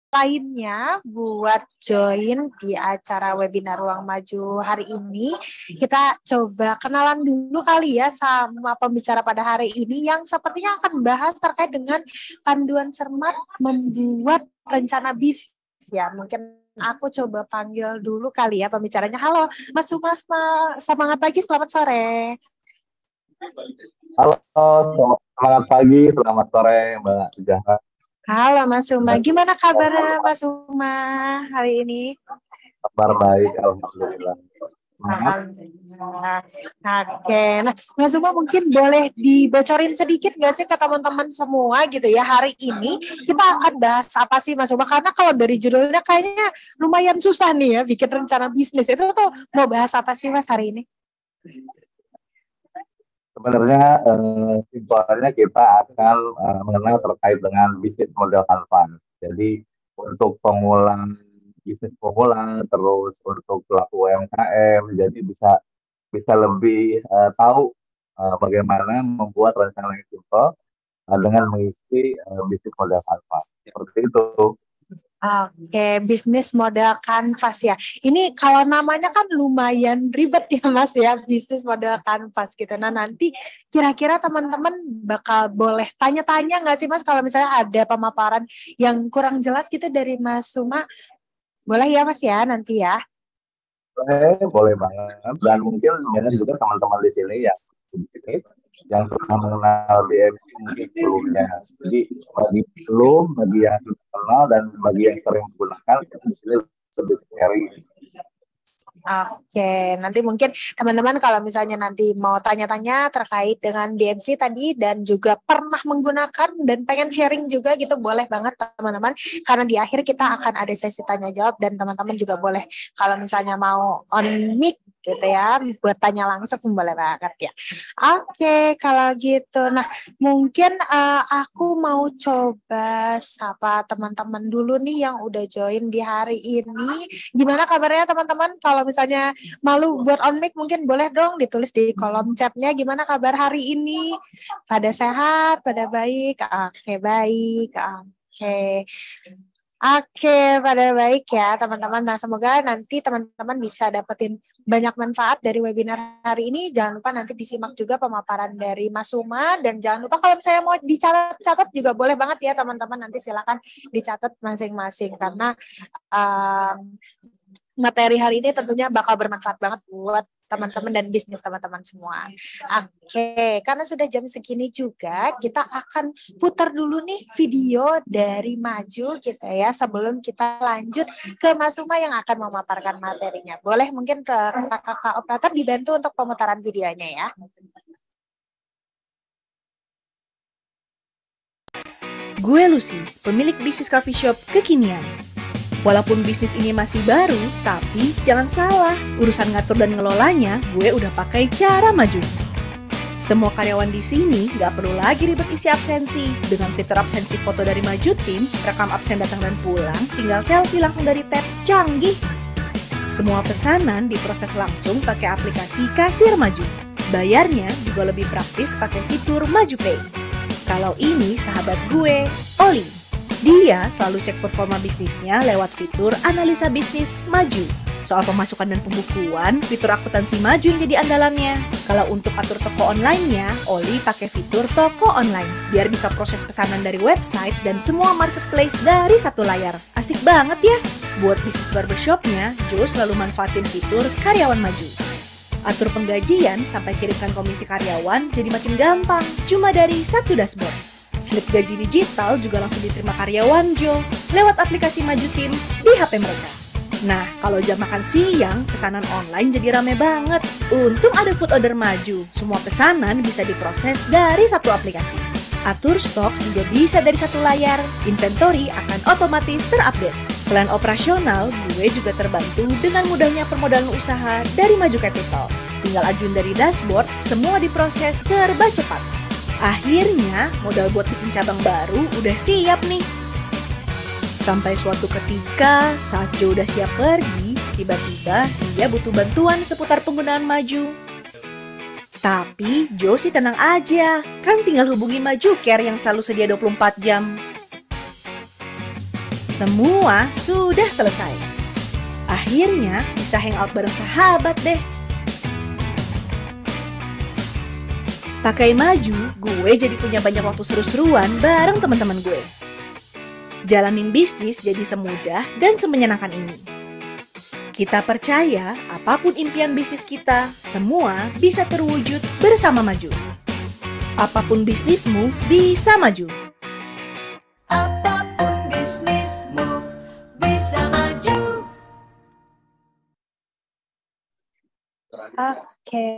lainnya buat join di acara webinar Ruang Maju hari ini. Kita coba kenalan dulu kali ya sama pembicara pada hari ini yang sepertinya akan bahas terkait dengan panduan cermat membuat rencana bisnis ya. Mungkin aku coba panggil dulu kali ya pembicaranya. Halo Mas Humas, semangat pagi, selamat sore. Halo, selamat pagi, selamat sore Mbak Jaha. Halo Mas Uma, gimana kabarnya Mas Uma hari ini? Kabar baik, alhamdulillah. Alhamdulillah. Oke, nah Mas Uma mungkin boleh dibocorin sedikit nggak sih ke teman-teman semua gitu ya, hari ini kita akan bahas apa sih Mas Uma? Karena kalau dari judulnya kayaknya lumayan susah nih ya bikin rencana bisnis. Itu tuh mau bahas apa sih Mas hari ini? Sebenarnya simpelnya kita akan mengenal terkait dengan bisnis model kanvas. Jadi untuk bisnis pemula, terus untuk pelaku UMKM, jadi bisa lebih tahu bagaimana membuat rencana yang simpel dengan mengisi bisnis model kanvas. Seperti itu. Oke, bisnis model kanvas ya. Ini kalau namanya kan lumayan ribet ya Mas ya, bisnis model kanvas gitu. Nah nanti kira-kira teman-teman bakal boleh tanya-tanya nggak sih Mas kalau misalnya ada pemaparan yang kurang jelas gitu dari Mas Suma? Boleh ya Mas ya nanti ya. Boleh banget. Dan mungkin banyak juga teman-teman di sini yang sudah mengenal BMC mungkin sebelumnya. Jadi bagi yang sudah kenal dan bagi yang sering menggunakan, di sini lebih sharing. Oke, nanti mungkin teman-teman kalau misalnya nanti mau tanya-tanya terkait dengan DMC tadi dan juga pernah menggunakan dan pengen sharing juga gitu, boleh banget teman-teman. Karena di akhir kita akan ada sesi tanya jawab dan teman-teman juga boleh kalau misalnya mau on mic gitu ya, buat tanya langsung boleh banget ya. Oke, kalau gitu. Nah, mungkin aku mau coba sapa teman-teman dulu nih yang udah join di hari ini. Gimana kabarnya teman-teman? Kalau misalnya malu buat on mic mungkin boleh dong ditulis di kolom chatnya gimana kabar hari ini. Pada sehat, pada baik. Oke, baik. Oke. Oke, pada baik ya teman-teman. Nah, semoga nanti teman-teman bisa dapetin banyak manfaat dari webinar hari ini. Jangan lupa nanti disimak juga pemaparan dari Mas Suma. Dan jangan lupa kalau misalnya mau dicatat juga boleh banget ya teman-teman. Nanti silakan dicatat masing-masing. Karena materi hari ini tentunya bakal bermanfaat banget buat teman-teman dan bisnis teman-teman semua. Oke, karena sudah jam segini juga, kita akan putar dulu nih video dari Maju kita ya, sebelum kita lanjut ke Mas Uma yang akan memaparkan materinya. Boleh mungkin ke kakak operator dibantu untuk pemutaran videonya ya. Gue Lucy, pemilik bisnis coffee shop kekinian. Walaupun bisnis ini masih baru, tapi jangan salah, urusan ngatur dan ngelolanya gue udah pakai cara Maju. Semua karyawan di sini nggak perlu lagi ribet isi absensi. Dengan fitur absensi foto dari Maju Teams, rekam absen datang dan pulang, tinggal selfie langsung dari tab canggih. Semua pesanan diproses langsung pakai aplikasi Kasir Maju. Bayarnya juga lebih praktis pakai fitur Maju Pay. Kalau ini sahabat gue, Oli. Dia selalu cek performa bisnisnya lewat fitur analisa bisnis Maju. Soal pemasukan dan pembukuan, fitur akuntansi Maju yang jadi andalannya. Kalau untuk atur toko online-nya, Oli pakai fitur toko online. Biar bisa proses pesanan dari website dan semua marketplace dari satu layar. Asik banget ya! Buat bisnis barbershop-nya, Jo selalu manfaatin fitur karyawan Maju. Atur penggajian sampai kirimkan komisi karyawan jadi makin gampang, cuma dari satu dashboard. Slip gaji digital juga langsung diterima karyawan Jo lewat aplikasi Maju Teams di HP mereka. Nah, kalau jam makan siang, pesanan online jadi rame banget. Untung ada food order Maju, semua pesanan bisa diproses dari satu aplikasi. Atur stok juga bisa dari satu layar, inventory akan otomatis terupdate. Selain operasional, gue juga terbantu dengan mudahnya permodalan usaha dari Maju Capital. Tinggal ajuin dari dashboard, semua diproses serba cepat. Akhirnya, modal buat bikin cabang baru udah siap nih. Sampai suatu ketika, saat Jo udah siap pergi, tiba-tiba dia butuh bantuan seputar penggunaan Maju. Tapi Jo sih tenang aja, kan tinggal hubungi Maju Care yang selalu sedia 24 jam. Semua sudah selesai. Akhirnya bisa hangout bareng sahabat deh. Pakai Maju, gue jadi punya banyak waktu seru-seruan bareng teman-teman gue. Jalanin bisnis jadi semudah dan semenyenangkan ini. Kita percaya apapun impian bisnis kita, semua bisa terwujud bersama Maju. Apapun bisnismu bisa maju. Apapun bisnismu bisa maju. Oke,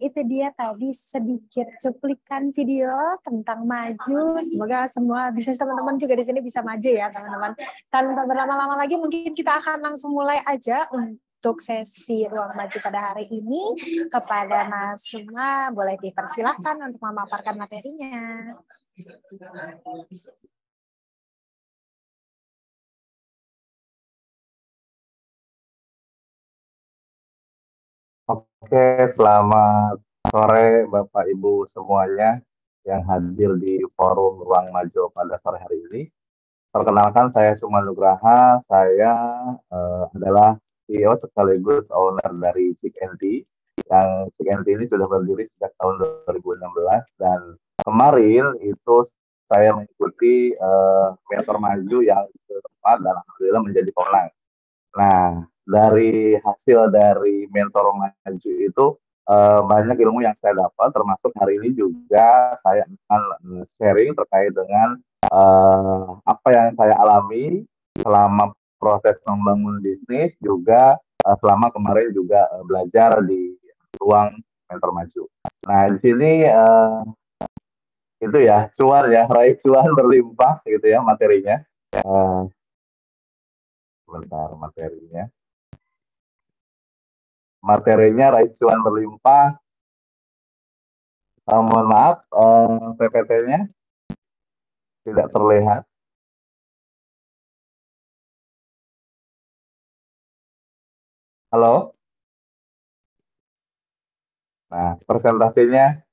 itu dia tadi sedikit cuplikan video tentang maju. Semoga semua bisnis teman-teman juga di sini bisa maju ya teman-teman. Tanpa berlama-lama lagi mungkin kita akan langsung mulai aja untuk sesi Ruang Maju pada hari ini. Kepada Mas Suma, boleh dipersilahkan untuk memaparkan materinya. Oke, selamat sore Bapak Ibu semuanya yang hadir di forum Ruang Maju pada sore hari ini. Perkenalkan, saya Suma Nugraha, saya adalah CEO sekaligus owner dari CIK&T, yang CIK&T ini sudah berdiri sejak tahun 2016, dan kemarin itu saya mengikuti Mentor Maju yang keempat dan alhamdulillah menjadi pemenang. Nah, dari hasil dari Mentor Maju itu banyak ilmu yang saya dapat, termasuk hari ini juga saya akan sharing terkait dengan apa yang saya alami selama proses membangun bisnis, juga selama kemarin juga belajar di ruang Mentor Maju. Nah, di sini itu ya, cuan ya, raih cuan berlimpah gitu ya materinya. Sebentar, materinya raih cuan berlimpah. Mohon maaf, PPT-nya tidak terlihat. Halo? Nah, presentasinya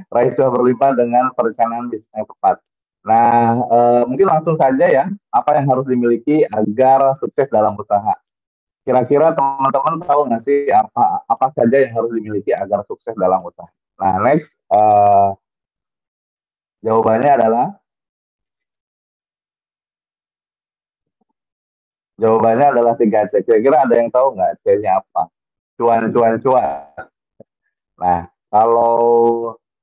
raih cuan berlimpah dengan perencanaan bisnis yang tepat. Nah, mungkin langsung saja ya, apa yang harus dimiliki agar sukses dalam usaha. Kira-kira teman-teman tahu nggak sih apa saja yang harus dimiliki agar sukses dalam usaha? Nah, next, jawabannya adalah Jawabannya adalah 3C. Kira-kira ada yang tahu nggak C-nya apa? Cuan, cuan, cuan. Nah, kalau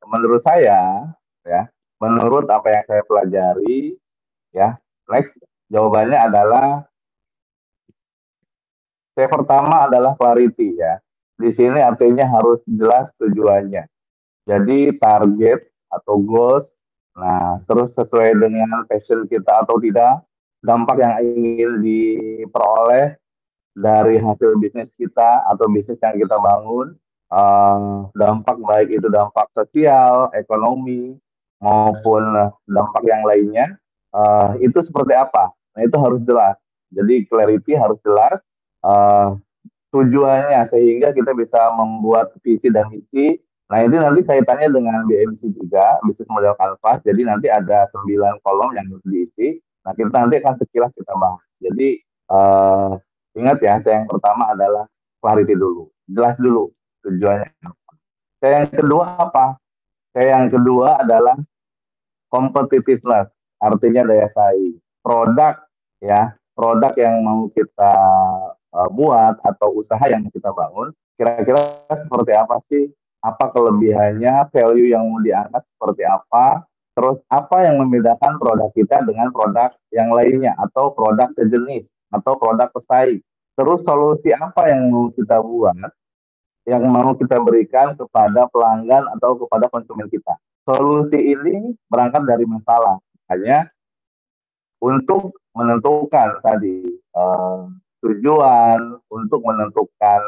menurut saya, ya, menurut apa yang saya pelajari, ya, next, jawabannya adalah C pertama adalah clarity ya. Di sini artinya harus jelas tujuannya. Jadi target atau goals, nah terus sesuai dengan passion kita atau tidak, dampak yang ingin diperoleh dari hasil bisnis kita atau bisnis yang kita bangun, dampak baik itu dampak sosial, ekonomi, maupun dampak yang lainnya, itu seperti apa? Nah itu harus jelas. Jadi clarity harus jelas, tujuannya sehingga kita bisa membuat visi dan misi. Nah ini nanti kaitannya dengan BMC juga, bisnis model kanvas. Jadi nanti ada 9 kolom yang harus diisi. Nah kita nanti akan sekilas kita bahas. Jadi ingat ya, saya yang pertama adalah clarity dulu, jelas dulu tujuannya. Saya yang kedua apa? Saya yang kedua adalah competitiveness, artinya daya saing. Produk ya, produk yang mau kita buat atau usaha yang kita bangun, kira-kira seperti apa sih? Apa kelebihannya, value yang mau diangkat seperti apa? Terus apa yang membedakan produk kita dengan produk yang lainnya atau produk sejenis atau produk pesaing? Terus solusi apa yang mau kita buat, yang mau kita berikan kepada pelanggan atau kepada konsumen kita? Solusi ini berangkat dari masalah. Hanya untuk menentukan tadi tujuan, untuk menentukan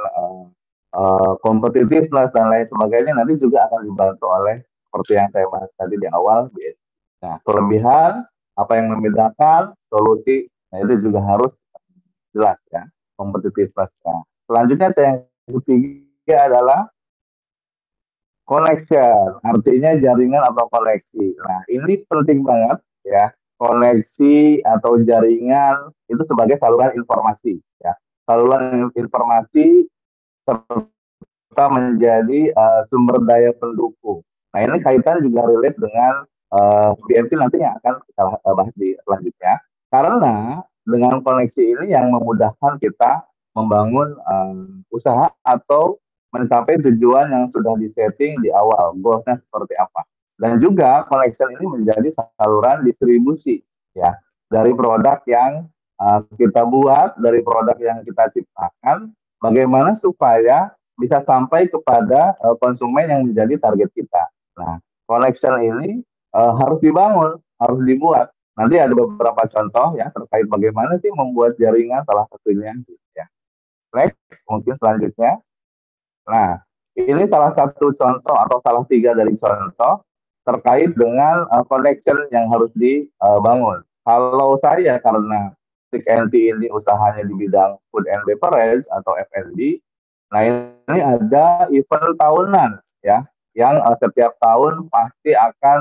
competitiveness dan lain sebagainya, nanti juga akan dibantu oleh seperti yang saya bahas tadi di awal. Nah, kelebihan, apa yang membedakan, solusi, nah itu juga harus jelas ya, competitiveness. Nah, selanjutnya yang ketiga adalah connection, artinya jaringan atau koneksi. Nah, ini penting banget ya. koneksi atau jaringan itu sebagai saluran informasi, ya. Saluran informasi serta menjadi sumber daya pendukung. Nah, ini kaitan juga relate dengan BMC nantinya akan kita bahas di selanjutnya. Karena dengan koneksi ini yang memudahkan kita membangun usaha atau mencapai tujuan yang sudah disetting di awal, goalsnya seperti apa. Dan juga connection ini menjadi saluran distribusi, ya, dari produk yang kita buat, dari produk yang kita ciptakan, bagaimana supaya bisa sampai kepada konsumen yang menjadi target kita. Nah, connection ini harus dibangun, harus dibuat. Nanti ada beberapa contoh ya terkait bagaimana sih membuat jaringan, salah satunya. Ya. Next, mungkin selanjutnya. Nah, ini salah satu contoh atau salah tiga dari contoh terkait dengan connection yang harus dibangun. Kalau saya karena Stick NT ini usahanya di bidang food and beverage atau F&B, nah ini ada event tahunan ya yang setiap tahun pasti akan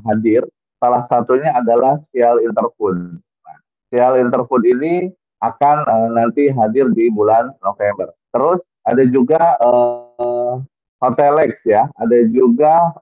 hadir. Salah satunya adalah Sial Interfood. Nah, Sial Interfood ini akan nanti hadir di bulan November. Terus ada juga Hotelex ya, ada juga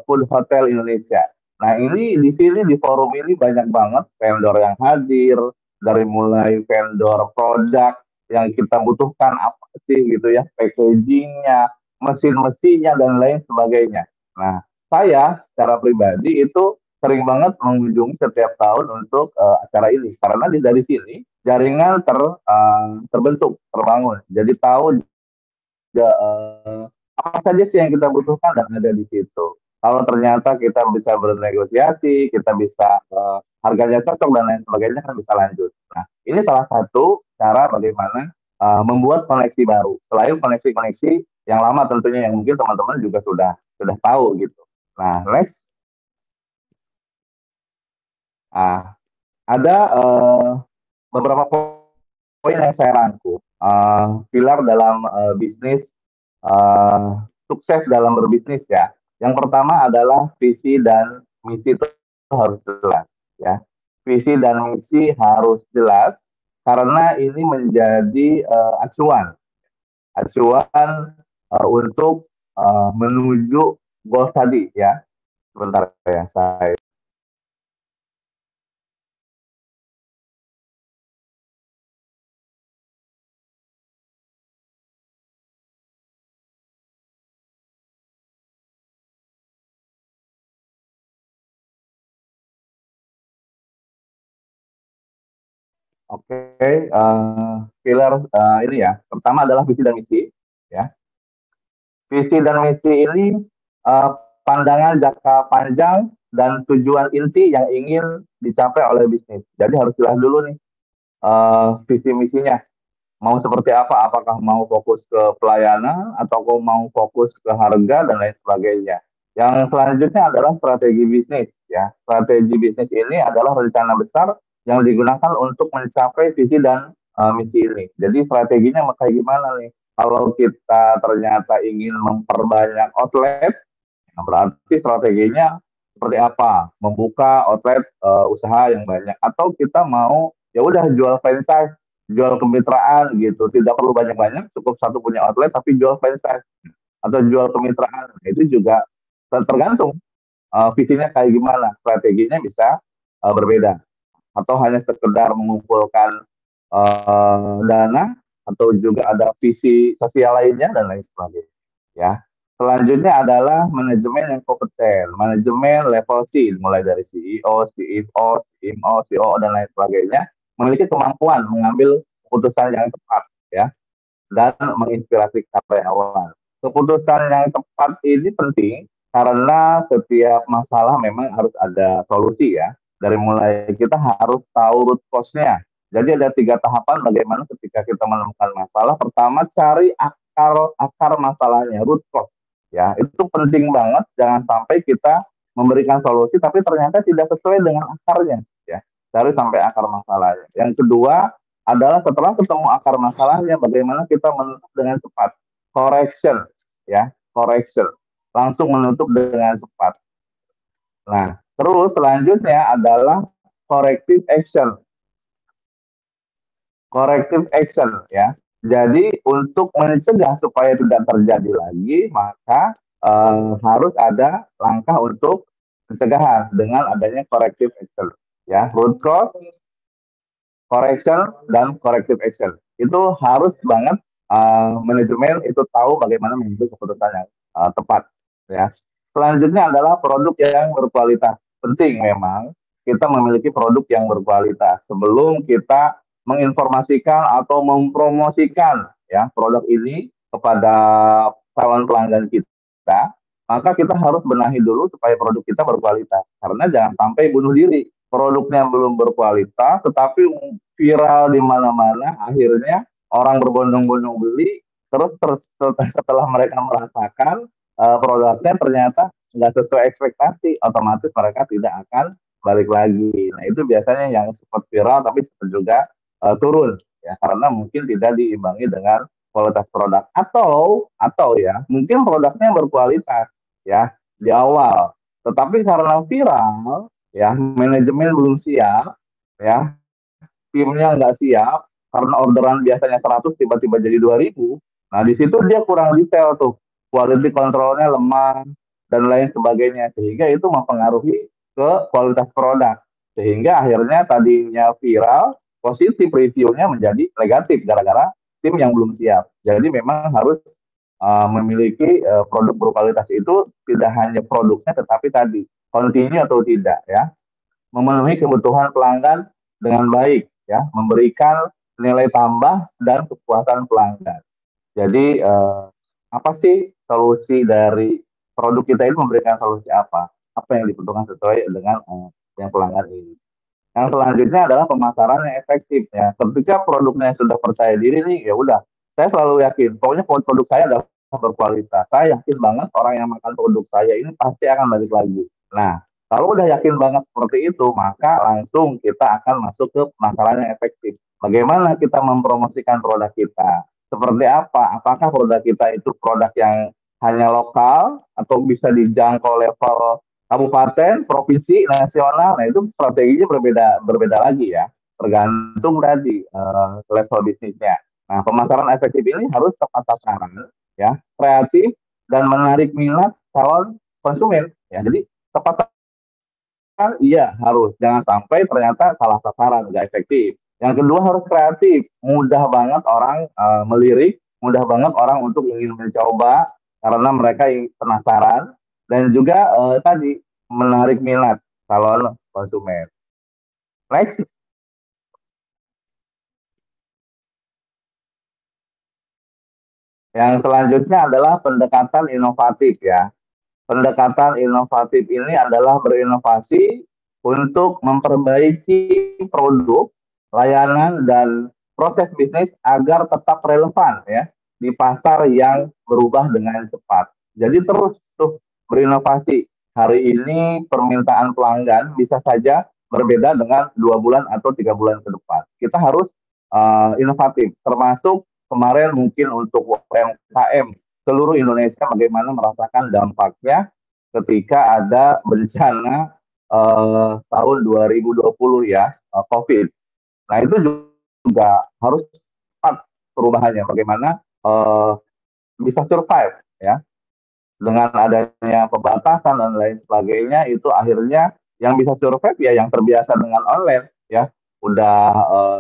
Food Hotel Indonesia. Nah ini di sini di forum ini banyak banget vendor yang hadir, dari mulai vendor produk yang kita butuhkan apa sih gitu ya, packagingnya, mesin-mesinnya dan lain sebagainya. Nah saya secara pribadi itu sering banget mengunjungi setiap tahun untuk acara ini karena dari sini jaringan terbentuk, terbangun. Jadi tahu apa saja sih yang kita butuhkan dan ada di situ. Kalau ternyata kita bisa bernegosiasi, kita bisa harganya cocok dan lain sebagainya kan bisa lanjut. Nah, ini salah satu cara bagaimana membuat koneksi baru. Selain koneksi-koneksi yang lama tentunya yang mungkin teman-teman juga sudah tahu gitu. Nah, next. Nah, ada beberapa poin yang saya rangkum. Pilar dalam bisnis, sukses dalam berbisnis ya. Yang pertama adalah visi dan misi itu harus jelas ya. Visi dan misi harus jelas karena ini menjadi acuan untuk menuju goal tadi ya. Sebentar ya saya. Oke, pilar ini ya. Pertama adalah visi dan misi, ya. Visi dan misi ini pandangan jangka panjang dan tujuan inti yang ingin dicapai oleh bisnis. Jadi harus jelas dulu nih visi misinya. Mau seperti apa? Apakah mau fokus ke pelayanan atau mau fokus ke harga dan lain sebagainya. Yang selanjutnya adalah strategi bisnis, ya. Strategi bisnis ini adalah rencana besar yang digunakan untuk mencapai visi dan misi ini. Jadi strateginya kayak gimana nih? Kalau kita ternyata ingin memperbanyak outlet, nah berarti strateginya seperti apa? Membuka outlet usaha yang banyak, atau kita mau ya udah jual franchise, jual kemitraan gitu, tidak perlu banyak-banyak, cukup satu punya outlet tapi jual franchise atau jual kemitraan. Itu juga tergantung visinya kayak gimana, strateginya bisa berbeda atau hanya sekedar mengumpulkan dana atau juga ada visi sosial lainnya dan lain sebagainya ya. Selanjutnya adalah manajemen yang kompeten, manajemen level C, mulai dari CEO, CFO, CMO, COO dan lain sebagainya, memiliki kemampuan mengambil keputusan yang tepat ya dan menginspirasi karyawan. Keputusan yang tepat ini penting karena setiap masalah memang harus ada solusi ya. Dari mulai kita harus tahu root cause-nya. Jadi ada 3 tahapan bagaimana ketika kita menemukan masalah. Pertama, cari akar masalahnya, root cause. Ya, itu penting banget. Jangan sampai kita memberikan solusi tapi ternyata tidak sesuai dengan akarnya. Ya, cari sampai akar masalahnya. Yang kedua adalah setelah ketemu akar masalahnya, bagaimana kita menutup dengan cepat. Correction, ya, correction. Langsung menutup dengan cepat. Nah, terus selanjutnya adalah corrective action. Corrective action ya. Jadi untuk mencegah supaya tidak terjadi lagi, maka harus ada langkah untuk pencegahan dengan adanya corrective action. Ya, root cause, correction, dan corrective action. Itu harus banget manajemen itu tahu bagaimana mengambil keputusan yang tepat. Ya. Selanjutnya adalah produk yang berkualitas. Penting memang kita memiliki produk yang berkualitas sebelum kita menginformasikan atau mempromosikan ya produk ini kepada calon pelanggan kita, maka kita harus benahi dulu supaya produk kita berkualitas. Karena jangan sampai bunuh diri. Produknya belum berkualitas, tetapi viral di mana-mana, akhirnya orang berbondong-bondong beli, terus setelah mereka merasakan produknya ternyata nggak sesuai ekspektasi, otomatis mereka tidak akan balik lagi. Nah itu biasanya yang cepat viral tapi cepat juga turun ya karena mungkin tidak diimbangi dengan kualitas produk atau ya mungkin produknya berkualitas ya di awal, tetapi karena viral ya manajemen belum siap ya timnya nggak siap karena orderan biasanya 100 tiba-tiba jadi 2000. Nah di situ dia kurang detail tuh, quality controlnya lemah dan lain sebagainya, sehingga itu mempengaruhi ke kualitas produk, sehingga akhirnya tadinya viral positif reviewnya menjadi negatif gara-gara tim yang belum siap. Jadi memang harus memiliki produk berkualitas itu tidak hanya produknya tetapi tadi continue atau tidak ya, memenuhi kebutuhan pelanggan dengan baik ya, memberikan nilai tambah dan kepuasan pelanggan. Jadi apa sih solusi dari produk kita ini, memberikan solusi apa? Apa yang dibutuhkan sesuai dengan yang pelanggan ini. Yang selanjutnya adalah pemasaran yang efektif ya. Ketika produknya sudah percaya diri nih, ya udah, saya selalu yakin, pokoknya produk saya adalah berkualitas. Saya yakin banget orang yang makan produk saya ini pasti akan balik lagi. Nah, kalau udah yakin banget seperti itu, maka langsung kita akan masuk ke pemasaran yang efektif. Bagaimana kita mempromosikan produk kita? Seperti apa? Apakah produk kita itu produk yang hanya lokal atau bisa dijangkau level kabupaten, provinsi, nasional? Nah itu strateginya berbeda lagi ya, tergantung tadi level bisnisnya. Nah pemasaran efektif ini harus tepat sasaran, ya, kreatif dan menarik minat calon konsumen. Ya, jadi tepat sasaran, iya harus. Jangan sampai ternyata salah sasaran, nggak efektif. Yang kedua harus kreatif, mudah banget orang melirik, mudah banget orang untuk ingin mencoba karena mereka penasaran dan juga tadi menarik minat calon konsumen. Next, yang selanjutnya adalah pendekatan inovatif ya. Pendekatan inovatif ini adalah berinovasi untuk memperbaiki produk, layanan, dan proses bisnis agar tetap relevan ya di pasar yang berubah dengan cepat. Jadi terus tuh berinovasi. Hari ini permintaan pelanggan bisa saja berbeda dengan 2 bulan atau 3 bulan ke depan. Kita harus inovatif, termasuk kemarin mungkin untuk UMKM seluruh Indonesia bagaimana merasakan dampaknya ketika ada bencana tahun 2020 ya, COVID. Nah itu juga harus cepat perubahannya, bagaimana bisa survive ya dengan adanya pembatasan dan lain sebagainya. Itu akhirnya yang bisa survive ya yang terbiasa dengan online ya, udah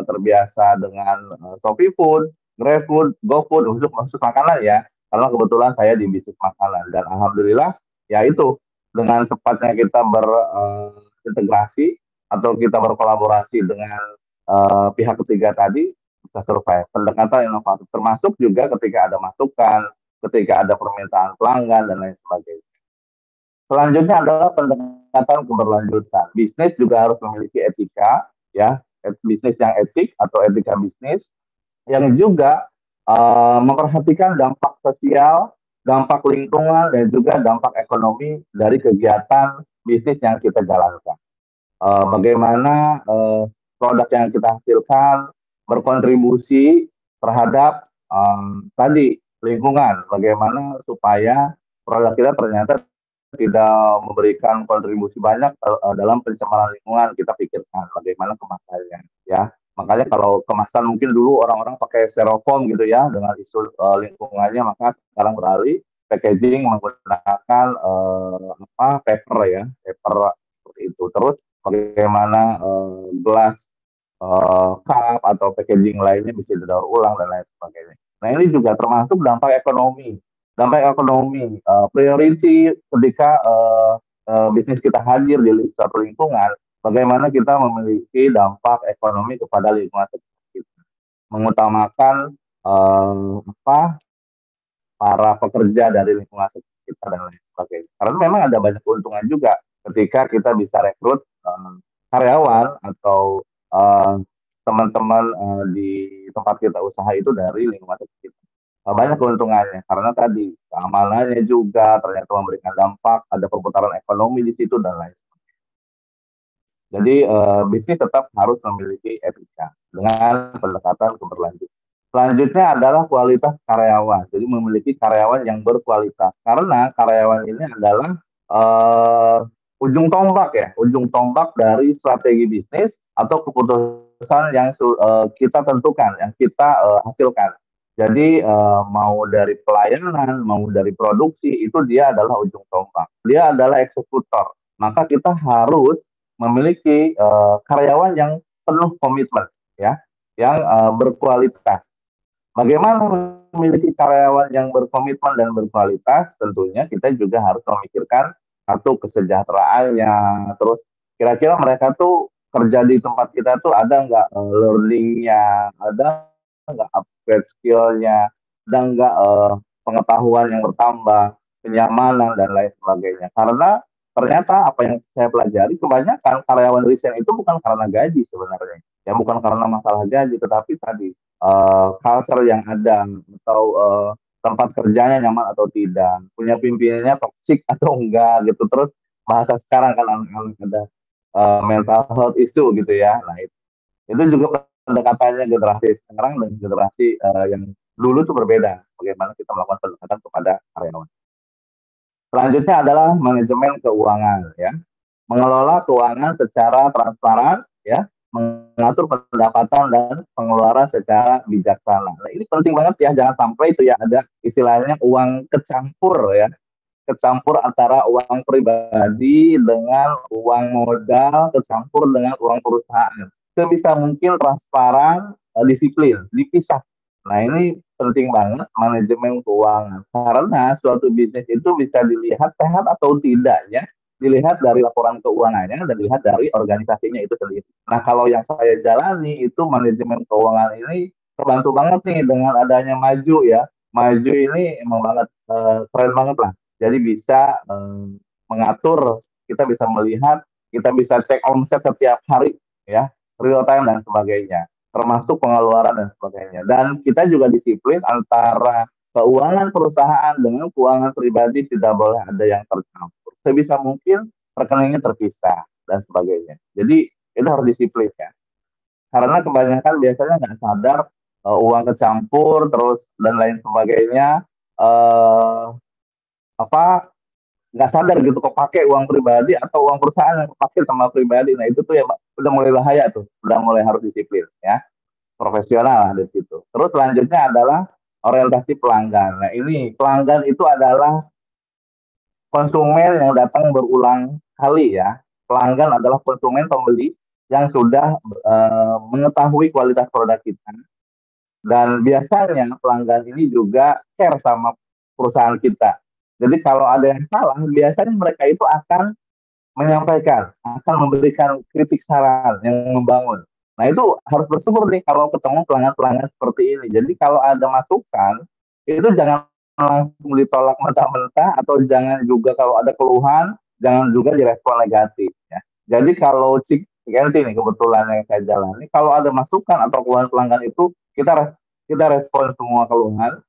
terbiasa dengan Shopee Food, GrabFood, GoFood untuk masuk makanan ya, karena kebetulan saya di bisnis makanan dan alhamdulillah ya itu dengan cepatnya kita berintegrasi atau kita berkolaborasi dengan pihak ketiga tadi bisa survive. Pendekatan inovatif termasuk juga ketika ada masukan, ketika ada permintaan pelanggan dan lain sebagainya. Selanjutnya adalah pendekatan keberlanjutan. Bisnis juga harus memiliki etika ya, bisnis yang etik atau etika bisnis yang juga memperhatikan dampak sosial, dampak lingkungan, dan juga dampak ekonomi dari kegiatan bisnis yang kita jalankan. Bagaimana produk yang kita hasilkan berkontribusi terhadap tadi lingkungan, bagaimana supaya produk kita ternyata tidak memberikan kontribusi banyak dalam pencemaran lingkungan. Kita pikirkan bagaimana kemasannya, ya. Makanya kalau kemasan mungkin dulu orang-orang pakai styrofoam gitu ya dengan isu lingkungannya, maka sekarang beralih packaging menggunakan paper ya, paper seperti itu. Terus bagaimana gelas, cup atau packaging lainnya bisa didaur ulang dan lain sebagainya. Nah ini juga termasuk dampak ekonomi. Dampak ekonomi, priority ketika bisnis kita hadir di suatu lingkungan, bagaimana kita memiliki dampak ekonomi kepada lingkungan sekitar kita, mengutamakan para pekerja dari lingkungan sekitar kita dan lain sebagainya. Karena memang ada banyak keuntungan juga ketika kita bisa rekrut karyawan atau teman-teman di tempat kita usaha itu dari lingkungan sekitar kita. Banyak keuntungannya karena tadi keamanannya juga ternyata memberikan dampak, ada perputaran ekonomi di situ dan lain sebagainya. Jadi bisnis tetap harus memiliki etika dengan pendekatan keberlanjutan. Selanjutnya adalah kualitas karyawan. Jadi memiliki karyawan yang berkualitas karena karyawan ini adalah ujung tombak dari strategi bisnis atau keputusan yang kita tentukan, yang kita hasilkan. Jadi mau dari pelayanan, mau dari produksi, itu dia adalah ujung tombak. Dia adalah eksekutor. Maka kita harus memiliki karyawan yang penuh komitmen, ya, yang berkualitas. Bagaimana memiliki karyawan yang berkomitmen dan berkualitas? Tentunya kita juga harus memikirkan satu kesejahteraannya. Terus kira-kira mereka tuh kerja di tempat kita tuh ada nggak learningnya, ada nggak upgrade skillnya, ada nggak pengetahuan yang bertambah, kenyamanan dan lain sebagainya. Karena ternyata apa yang saya pelajari kebanyakan karyawan resign itu bukan karena gaji sebenarnya, ya bukan karena masalah gaji, tetapi tadi culture yang ada atau tempat kerjanya nyaman atau tidak, punya pimpinannya toksik atau enggak gitu. Terus bahasa sekarang kan anak-anak ada mental health issue gitu ya. Nah itu juga pendekatannya generasi sekarang dan generasi yang dulu itu berbeda. Bagaimana kita melakukan pendekatan kepada karyawan. Selanjutnya adalah manajemen keuangan, ya, mengelola keuangan secara transparan, ya, mengatur pendapatan dan pengeluaran secara bijaksana. Nah ini penting banget ya, jangan sampai itu ya ada istilahnya uang kecampur ya, kecampur antara uang pribadi dengan uang modal, kecampur dengan uang perusahaan. Sebisa mungkin transparan, disiplin, dipisah. Nah ini penting banget manajemen keuangan karena suatu bisnis itu bisa dilihat sehat atau tidaknya dilihat dari laporan keuangannya dan dilihat dari organisasinya itu sendiri. Nah kalau yang saya jalani itu manajemen keuangan ini terbantu banget nih dengan adanya Maju ya. Maju ini emang banget keren banget lah. Jadi bisa mengatur, kita bisa melihat, kita bisa cek omset setiap hari ya, real time dan sebagainya, termasuk pengeluaran dan sebagainya. Dan kita juga disiplin antara keuangan perusahaan dengan keuangan pribadi tidak boleh ada yang tercampur. Sebisa mungkin rekeningnya terpisah dan sebagainya. Jadi itu harus disiplin ya. Karena kebanyakan biasanya nggak sadar uang kecampur terus dan lain sebagainya, nggak sadar gitu kepake uang pribadi atau uang perusahaan yang kepake sama pribadi. Nah itu tuh ya udah mulai bahaya tuh, udah mulai harus disiplin ya, profesional lah di situ. Terus selanjutnya adalah orientasi pelanggan. Nah ini pelanggan itu adalah konsumen yang datang berulang kali ya. Pelanggan adalah konsumen pembeli yang sudah mengetahui kualitas produk kita. Dan biasanya pelanggan ini juga care sama perusahaan kita. Jadi kalau ada yang salah, biasanya mereka itu akan menyampaikan, akan memberikan kritik saran yang membangun. Nah itu harus bersyukur nih kalau ketemu pelanggan-pelanggan seperti ini. Jadi kalau ada masukan, itu jangan langsung ditolak mentah-mentah atau jangan juga kalau ada keluhan, jangan juga direspon negatif. Ya. Jadi kalau ini kebetulan yang saya jalani, kalau ada masukan atau keluhan pelanggan itu kita respon semua keluhan.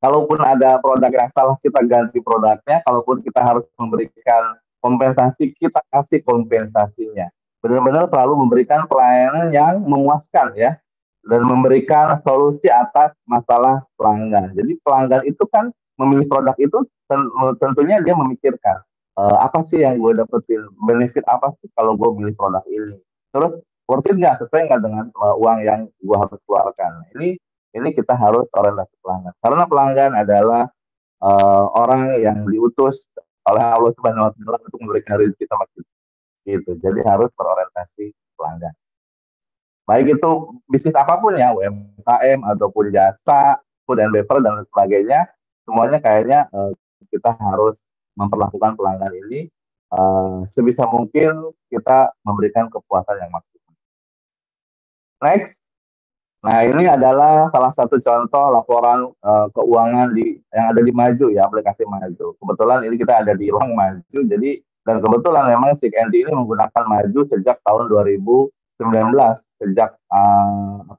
Kalaupun ada produk yang salah, kita ganti produknya. Kalaupun kita harus memberikan kompensasi, kita kasih kompensasinya. Benar-benar selalu memberikan pelayanan yang memuaskan ya, dan memberikan solusi atas masalah pelanggan. Jadi pelanggan itu kan memilih produk itu tentunya dia memikirkan apa sih yang gue dapetin, benefit apa sih kalau gue beli produk ini, terus worth it nggak, sesuai nggak dengan uang yang gue harus keluarkan. Ini kita harus orientasi pelanggan, karena pelanggan adalah orang yang diutus oleh Allah Subhanahu Wa Taala untuk memberikan rezeki sama kita gitu. Jadi harus berorientasi pelanggan. Baik itu bisnis apapun ya, UMKM ataupun jasa, food and beverage dan lain sebagainya, semuanya kayaknya kita harus memperlakukan pelanggan ini sebisa mungkin kita memberikan kepuasan yang maksimal. Next, nah ini adalah salah satu contoh laporan keuangan yang ada di Maju ya, aplikasi Maju. Kebetulan ini kita ada di ruang Maju, jadi dan kebetulan memang Sig&T ini menggunakan Maju sejak tahun 2019, sejak 4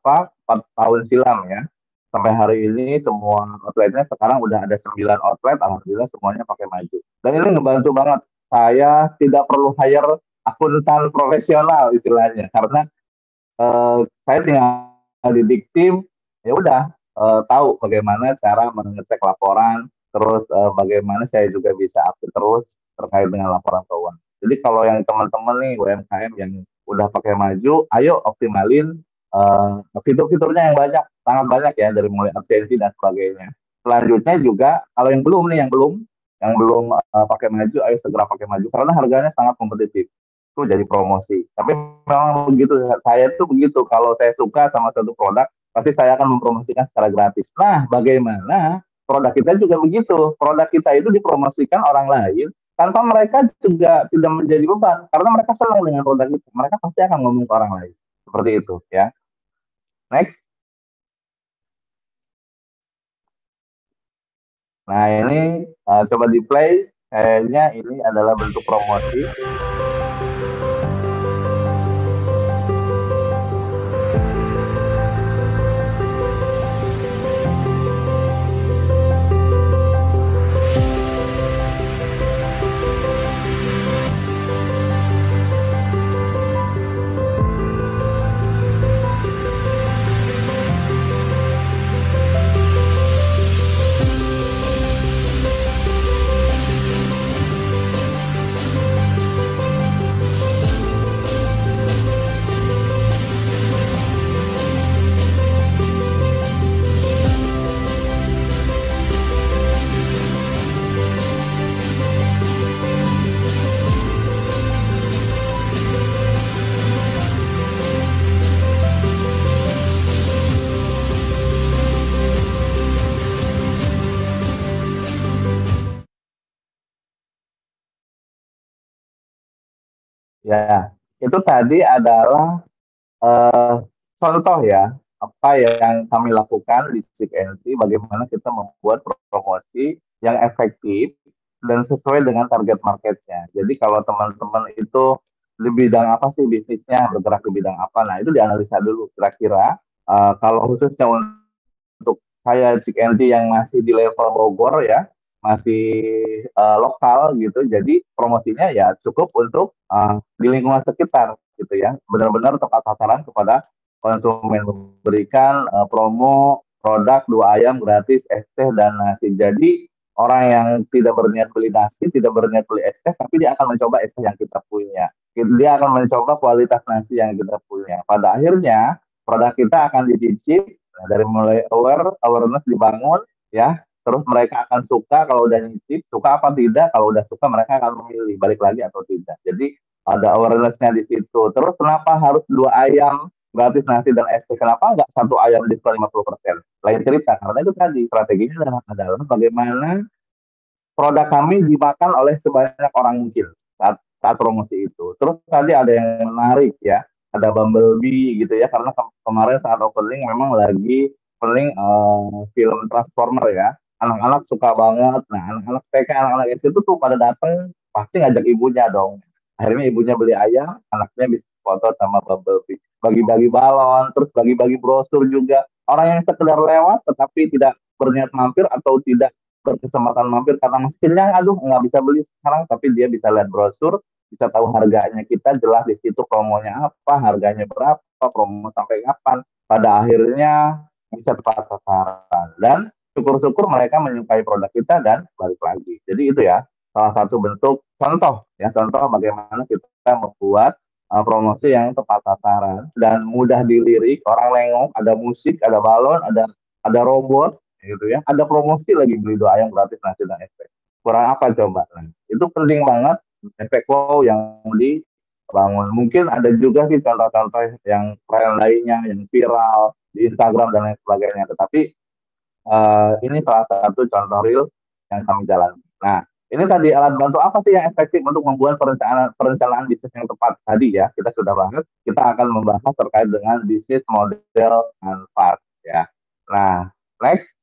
tahun silam ya. Sampai hari ini semua outletnya sekarang udah ada 9 outlet, alhamdulillah semuanya pakai Maju. Dan ini ngebantu banget. Saya tidak perlu hire akuntan profesional istilahnya, karena saya tinggal di Diktim, ya udah tahu bagaimana cara mengecek laporan, terus bagaimana saya juga bisa update terus terkait dengan laporan keuangan. Jadi kalau yang teman-teman nih UMKM yang udah pakai Maju, ayo optimalin fitur-fiturnya yang banyak, sangat banyak ya, dari mulai absensi dan sebagainya. Selanjutnya juga kalau yang belum nih, yang belum pakai Maju, ayo segera pakai Maju karena harganya sangat kompetitif. Itu jadi promosi. Tapi memang begitu, saya tuh begitu. Kalau saya suka sama satu produk, pasti saya akan mempromosikan secara gratis. Nah, bagaimana produk kita juga begitu. Produk kita itu dipromosikan orang lain tanpa mereka juga tidak menjadi beban. Karena mereka senang dengan produk itu. Mereka pasti akan ngomong ke orang lain. Seperti itu ya. Next. Nah, ini coba di play. Kayaknya ini adalah bentuk promosi. Ya, itu tadi adalah contoh ya, apa yang kami lakukan di Sig&T, bagaimana kita membuat promosi yang efektif dan sesuai dengan target marketnya. Jadi kalau teman-teman itu di bidang apa sih bisnisnya, bergerak di bidang apa, nah itu dianalisa dulu kira-kira kalau khususnya untuk saya Sig&T yang masih di level Bogor ya, masih lokal gitu, jadi promosinya ya cukup untuk di lingkungan sekitar gitu ya, benar-benar tepat sasaran kepada konsumen, memberikan promo produk 2 ayam gratis es teh dan nasi. Jadi orang yang tidak berniat beli nasi, tidak berniat beli es teh, tapi dia akan mencoba es teh yang kita punya. Dia akan mencoba kualitas nasi yang kita punya. Pada akhirnya produk kita akan dicicip. Nah, dari mulai awareness dibangun ya, terus mereka akan suka kalau udah nyicip, suka apa tidak, kalau udah suka mereka akan memilih balik lagi atau tidak. Jadi ada awarenessnya di situ. Terus kenapa harus 2 ayam gratis nasi dan es teh? Kenapa nggak 1 ayam diskon 50%? Lain cerita, karena itu tadi strateginya adalah bagaimana produk kami dimakan oleh sebanyak orang mungkin saat promosi itu. Terus tadi ada yang menarik ya, ada Bumblebee gitu ya, karena kemarin saat opening memang lagi opening film Transformer ya. Anak-anak suka banget. Nah, anak-anak TK, anak-anak SD itu tuh pada datang pasti ngajak ibunya dong. Akhirnya ibunya beli ayam, anaknya bisa foto sama Bumblebee. Bagi-bagi balon, terus bagi-bagi brosur juga. Orang yang sekedar lewat tetapi tidak berniat mampir atau tidak berkesempatan mampir karena masih kenyang, aduh nggak bisa beli sekarang, tapi dia bisa lihat brosur, bisa tahu harganya, kita jelas di situ promonya apa, harganya berapa, promo sampai kapan, pada akhirnya bisa tepat sasaran dan syukur-syukur mereka menyukai produk kita dan balik lagi. Jadi itu ya salah satu bentuk contoh ya, contoh bagaimana kita membuat promosi yang tepat sasaran dan mudah dilirik, orang nengok, ada musik, ada balon, ada robot gitu ya, ada promosi lagi, beli 2 ayam gratis nasi dan efek. Kurang apa coba? Nah, itu penting banget efek wow yang dibangun. Mungkin ada juga sih contoh-contoh yang keren lainnya yang viral di Instagram dan lain sebagainya. Tetapi ini salah satu contoh real yang kami jalankan. Nah, ini tadi alat bantu apa sih yang efektif untuk membuat perencanaan bisnis yang tepat tadi ya. Kita sudah bahas. Kita akan membahas terkait dengan bisnis model Canvas ya. Nah, next.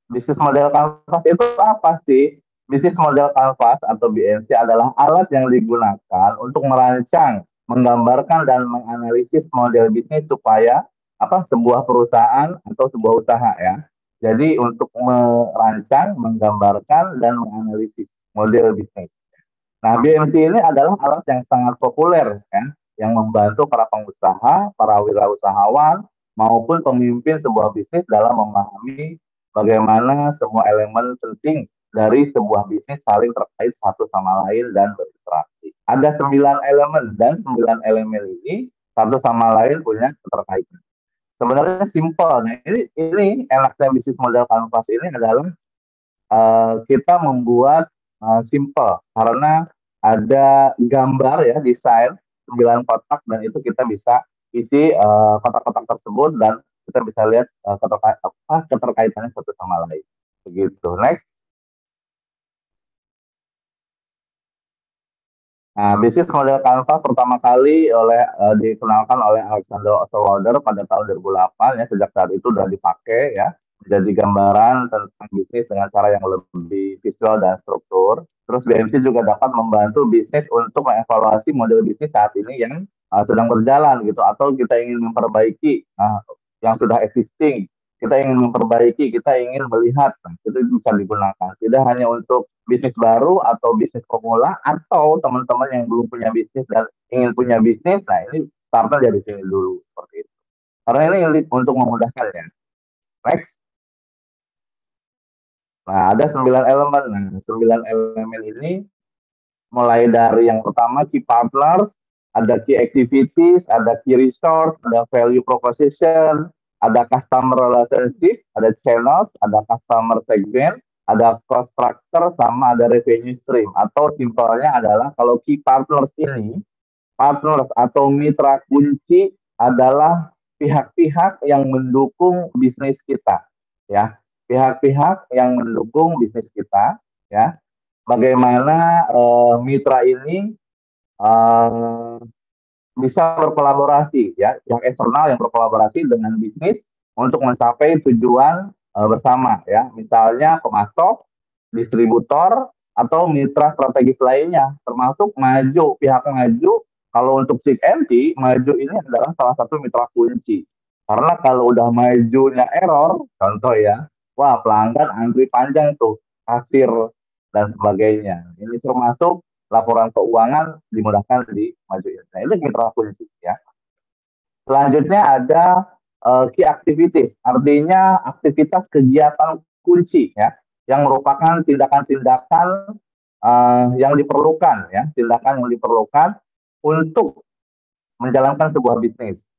Bisnis model Canvas itu apa sih? Bisnis model Canvas atau BMC adalah alat yang digunakan untuk merancang, menggambarkan dan menganalisis model bisnis supaya sebuah perusahaan atau sebuah usaha ya. Jadi untuk merancang, menggambarkan dan menganalisis model bisnis. Nah, BMC ini adalah alat yang sangat populer ya, yang membantu para pengusaha, para wirausahawan maupun pemimpin sebuah bisnis dalam memahami bagaimana semua elemen penting dari sebuah bisnis saling terkait satu sama lain dan berinteraksi. Ada 9 elemen dan 9 elemen ini satu sama lain punya keterkaitan. Sebenarnya simpel. Nah, ini enaknya bisnis model Canvas ini adalah kita membuat simple karena ada gambar ya, desain 9 kotak dan itu kita bisa isi kotak-kotak tersebut dan kita bisa lihat keterkaitannya satu sama lain. Begitu. Next. Nah, bisnis model Canvas pertama kali dikenalkan oleh Alexander Osterwalder pada tahun 2008 ya. Sejak saat itu sudah dipakai ya, menjadi gambaran tentang bisnis dengan cara yang lebih visual dan struktur. Terus BMC juga dapat membantu bisnis untuk mengevaluasi model bisnis saat ini yang sedang berjalan gitu, atau kita ingin memperbaiki yang sudah existing. Kita ingin memperbaiki, kita ingin melihat, itu bisa digunakan. Tidak hanya untuk bisnis baru atau bisnis pemula, atau teman-teman yang belum punya bisnis dan ingin punya bisnis, nah ini starter dari sini dulu, seperti itu. Karena ini untuk memudahkan ya. Next. Nah, ada 9 elemen. Nah, 9 elemen ini mulai dari yang pertama key partners, ada key activities, ada key resource, ada value proposition, ada customer relationship, ada channels, ada customer segment, ada cost structure, sama ada revenue stream. Atau simpelnya adalah kalau key partners ini, partners atau mitra kunci adalah pihak-pihak yang mendukung bisnis kita, ya. Pihak-pihak yang mendukung bisnis kita, ya. Bagaimana mitra ini bisa berkolaborasi ya, yang eksternal yang berkolaborasi dengan bisnis untuk mencapai tujuan bersama ya, misalnya pemasok, distributor atau mitra strategis lainnya, termasuk maju, pihak maju. Kalau untuk Sik MT, maju ini adalah salah satu mitra kunci. Karena kalau udah majunya error, contoh ya, wah pelanggan antri panjang tuh, kasir dan sebagainya. Ini termasuk laporan keuangan dimudahkan di Majuin. Nah, itu mitra kunci ya. Selanjutnya ada key activities, artinya aktivitas kegiatan kunci ya, yang merupakan tindakan-tindakan yang diperlukan ya, tindakan yang diperlukan untuk menjalankan sebuah bisnis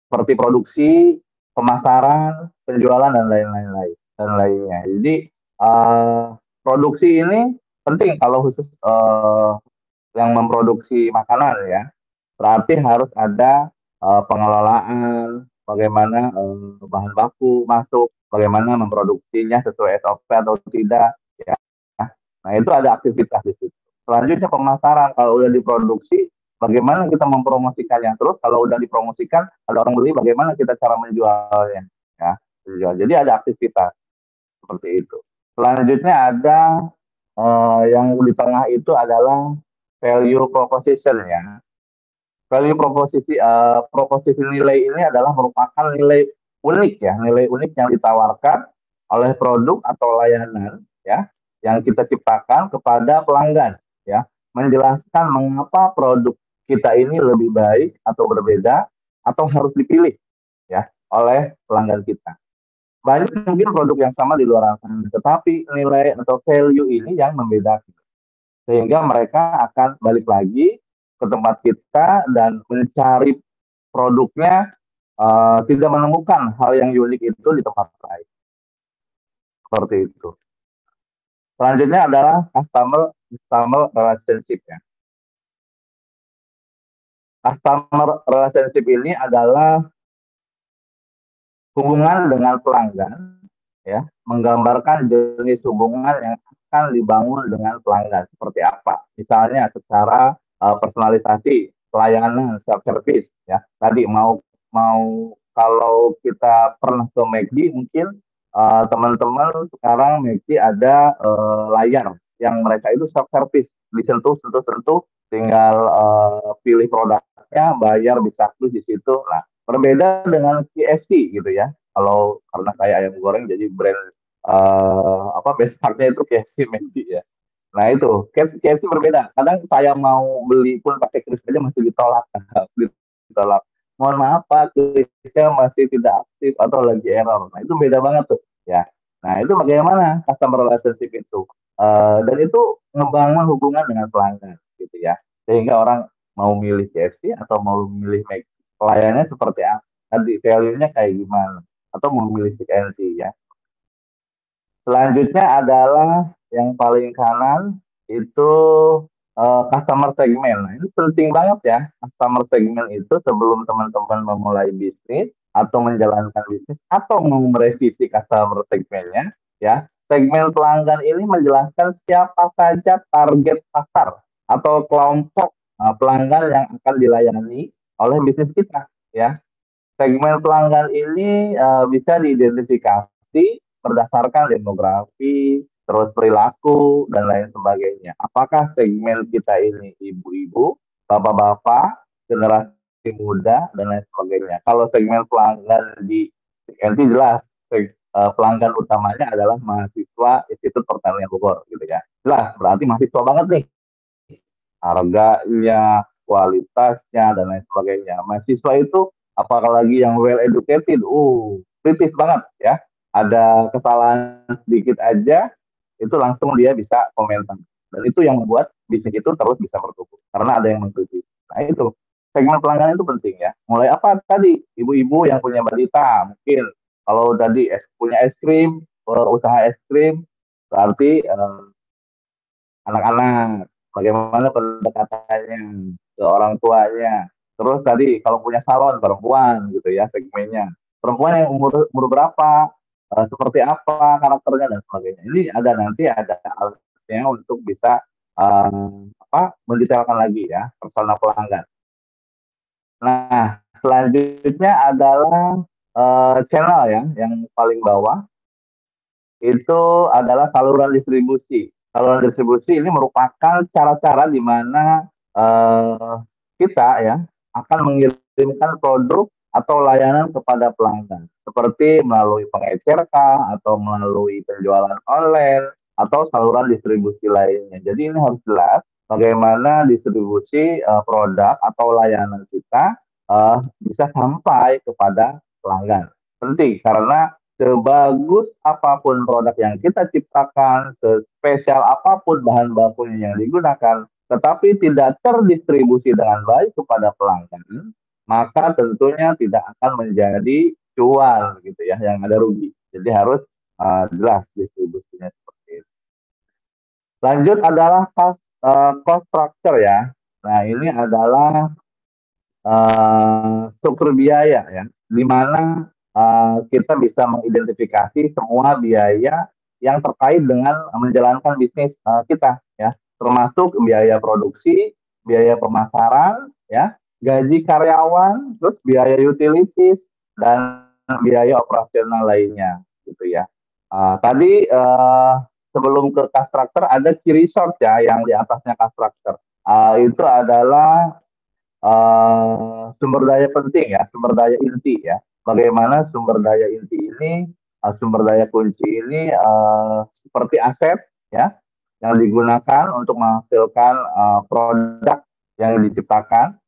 seperti produksi, pemasaran, penjualan dan lainnya. Jadi produksi ini penting kalau khusus yang memproduksi makanan ya. Berarti harus ada pengelolaan, bagaimana bahan baku masuk, bagaimana memproduksinya sesuai SOP atau tidak ya. Nah, itu ada aktivitas di situ. Selanjutnya pemasaran, kalau udah diproduksi bagaimana kita mempromosikannya, terus kalau udah dipromosikan ada orang beli, bagaimana kita cara menjualnya ya. Jadi ada aktivitas seperti itu. Selanjutnya ada yang di tengah itu adalah value proposition ya. Value proposisi nilai ini adalah merupakan nilai unik ya, nilai unik yang ditawarkan oleh produk atau layanan ya, yang kita ciptakan kepada pelanggan ya, menjelaskan mengapa produk kita ini lebih baik atau berbeda atau harus dipilih ya oleh pelanggan kita. banyak mungkin produk yang sama di luar sana, tetapi nilai atau value ini yang membedakan. Sehingga mereka akan balik lagi ke tempat kita dan mencari produknya, tidak menemukan hal yang unik itu di tempat lain. Seperti itu. Selanjutnya adalah customer relationship ya. Customer relationship ini adalah hubungan dengan pelanggan, ya, menggambarkan jenis hubungan yang akan dibangun dengan pelanggan seperti apa. Misalnya secara personalisasi, pelayanan, self service, ya. Tadi mau kalau kita pernah ke McD, mungkin teman-teman sekarang McD ada layar yang mereka itu self service, disentuh, tinggal pilih produknya, bayar, bisa klik di situ. Nah, berbeda dengan KFC gitu ya. Kalau karena saya ayam goreng jadi brand benchmarknya itu KFC McD ya. Nah itu KFC berbeda. Kadang saya mau beli pun pakai kris aja masih ditolak, ditolak. Mohon maaf Pak, krisnya masih tidak aktif atau lagi error. Nah itu beda banget tuh ya. Nah itu bagaimana customer relationship itu. Dan itu ngebangun hubungan dengan pelanggan gitu ya. Sehingga orang mau milih KFC atau mau milih McD, pelayanannya seperti apa, tadi value-nya kayak gimana, atau mau milih CNC ya. Selanjutnya adalah yang paling kanan itu customer segment. Nah, ini penting banget ya. Customer segment itu sebelum teman-teman memulai bisnis atau menjalankan bisnis atau mau merevisi customer segmentnya, ya. Segmen pelanggan ini menjelaskan siapa saja target pasar atau kelompok pelanggan yang akan dilayani oleh bisnis kita, ya. Segmen pelanggan ini bisa diidentifikasi berdasarkan demografi, terus perilaku, dan lain sebagainya. Apakah segmen kita ini ibu-ibu, bapak-bapak, generasi muda, dan lain sebagainya. Kalau segmen pelanggan di NT jelas, pelanggan utamanya adalah mahasiswa Institut Pertanian Bogor, gitu ya. Jelas, berarti mahasiswa banget nih. Harganya, kualitasnya, dan lain sebagainya. Mahasiswa itu apalagi yang well educated, kritis banget ya. Ada kesalahan sedikit aja, itu langsung dia bisa komentar. Dan itu yang membuat bisnis itu terus bisa bertumbuh. Karena ada yang mengkritis. Nah itu, segmen pelanggan itu penting ya. Mulai apa tadi? Ibu-ibu yang punya balita, mungkin. Kalau tadi punya es krim, usaha es krim, berarti anak-anak, bagaimana pendekatannya ke orang tuanya. Terus tadi kalau punya salon perempuan gitu ya segmennya. Perempuan yang umur berapa, seperti apa karakternya dan sebagainya. Ini ada nanti ada alatnya untuk bisa mendetailkan lagi ya persona pelanggan. Nah, selanjutnya adalah channel ya yang paling bawah itu adalah saluran distribusi. Saluran distribusi ini merupakan cara-cara di mana kita ya akan mengirimkan produk atau layanan kepada pelanggan, seperti melalui pengecer atau melalui penjualan online atau saluran distribusi lainnya. Jadi ini harus jelas bagaimana distribusi produk atau layanan kita bisa sampai kepada pelanggan. Penting karena sebagus apapun produk yang kita ciptakan, sespesial apapun bahan bakunya yang digunakan, tetapi tidak terdistribusi dengan baik kepada pelanggan, maka tentunya tidak akan menjadi cuan gitu ya, yang ada rugi. Jadi harus jelas distribusinya seperti itu. Lanjut adalah cost structure ya. Nah ini adalah struktur biaya ya, di mana kita bisa mengidentifikasi semua biaya yang terkait dengan menjalankan bisnis kita ya, termasuk biaya produksi, biaya pemasaran ya, gaji karyawan, terus biaya utilities dan biaya operasional lainnya gitu ya. Tadi sebelum ke cost structure ada key resource ya yang di atasnya cost structure. Itu adalah sumber daya penting ya, sumber daya inti ya. Bagaimana sumber daya inti ini, sumber daya kunci ini seperti aset ya, yang digunakan untuk menghasilkan produk yang diciptakan.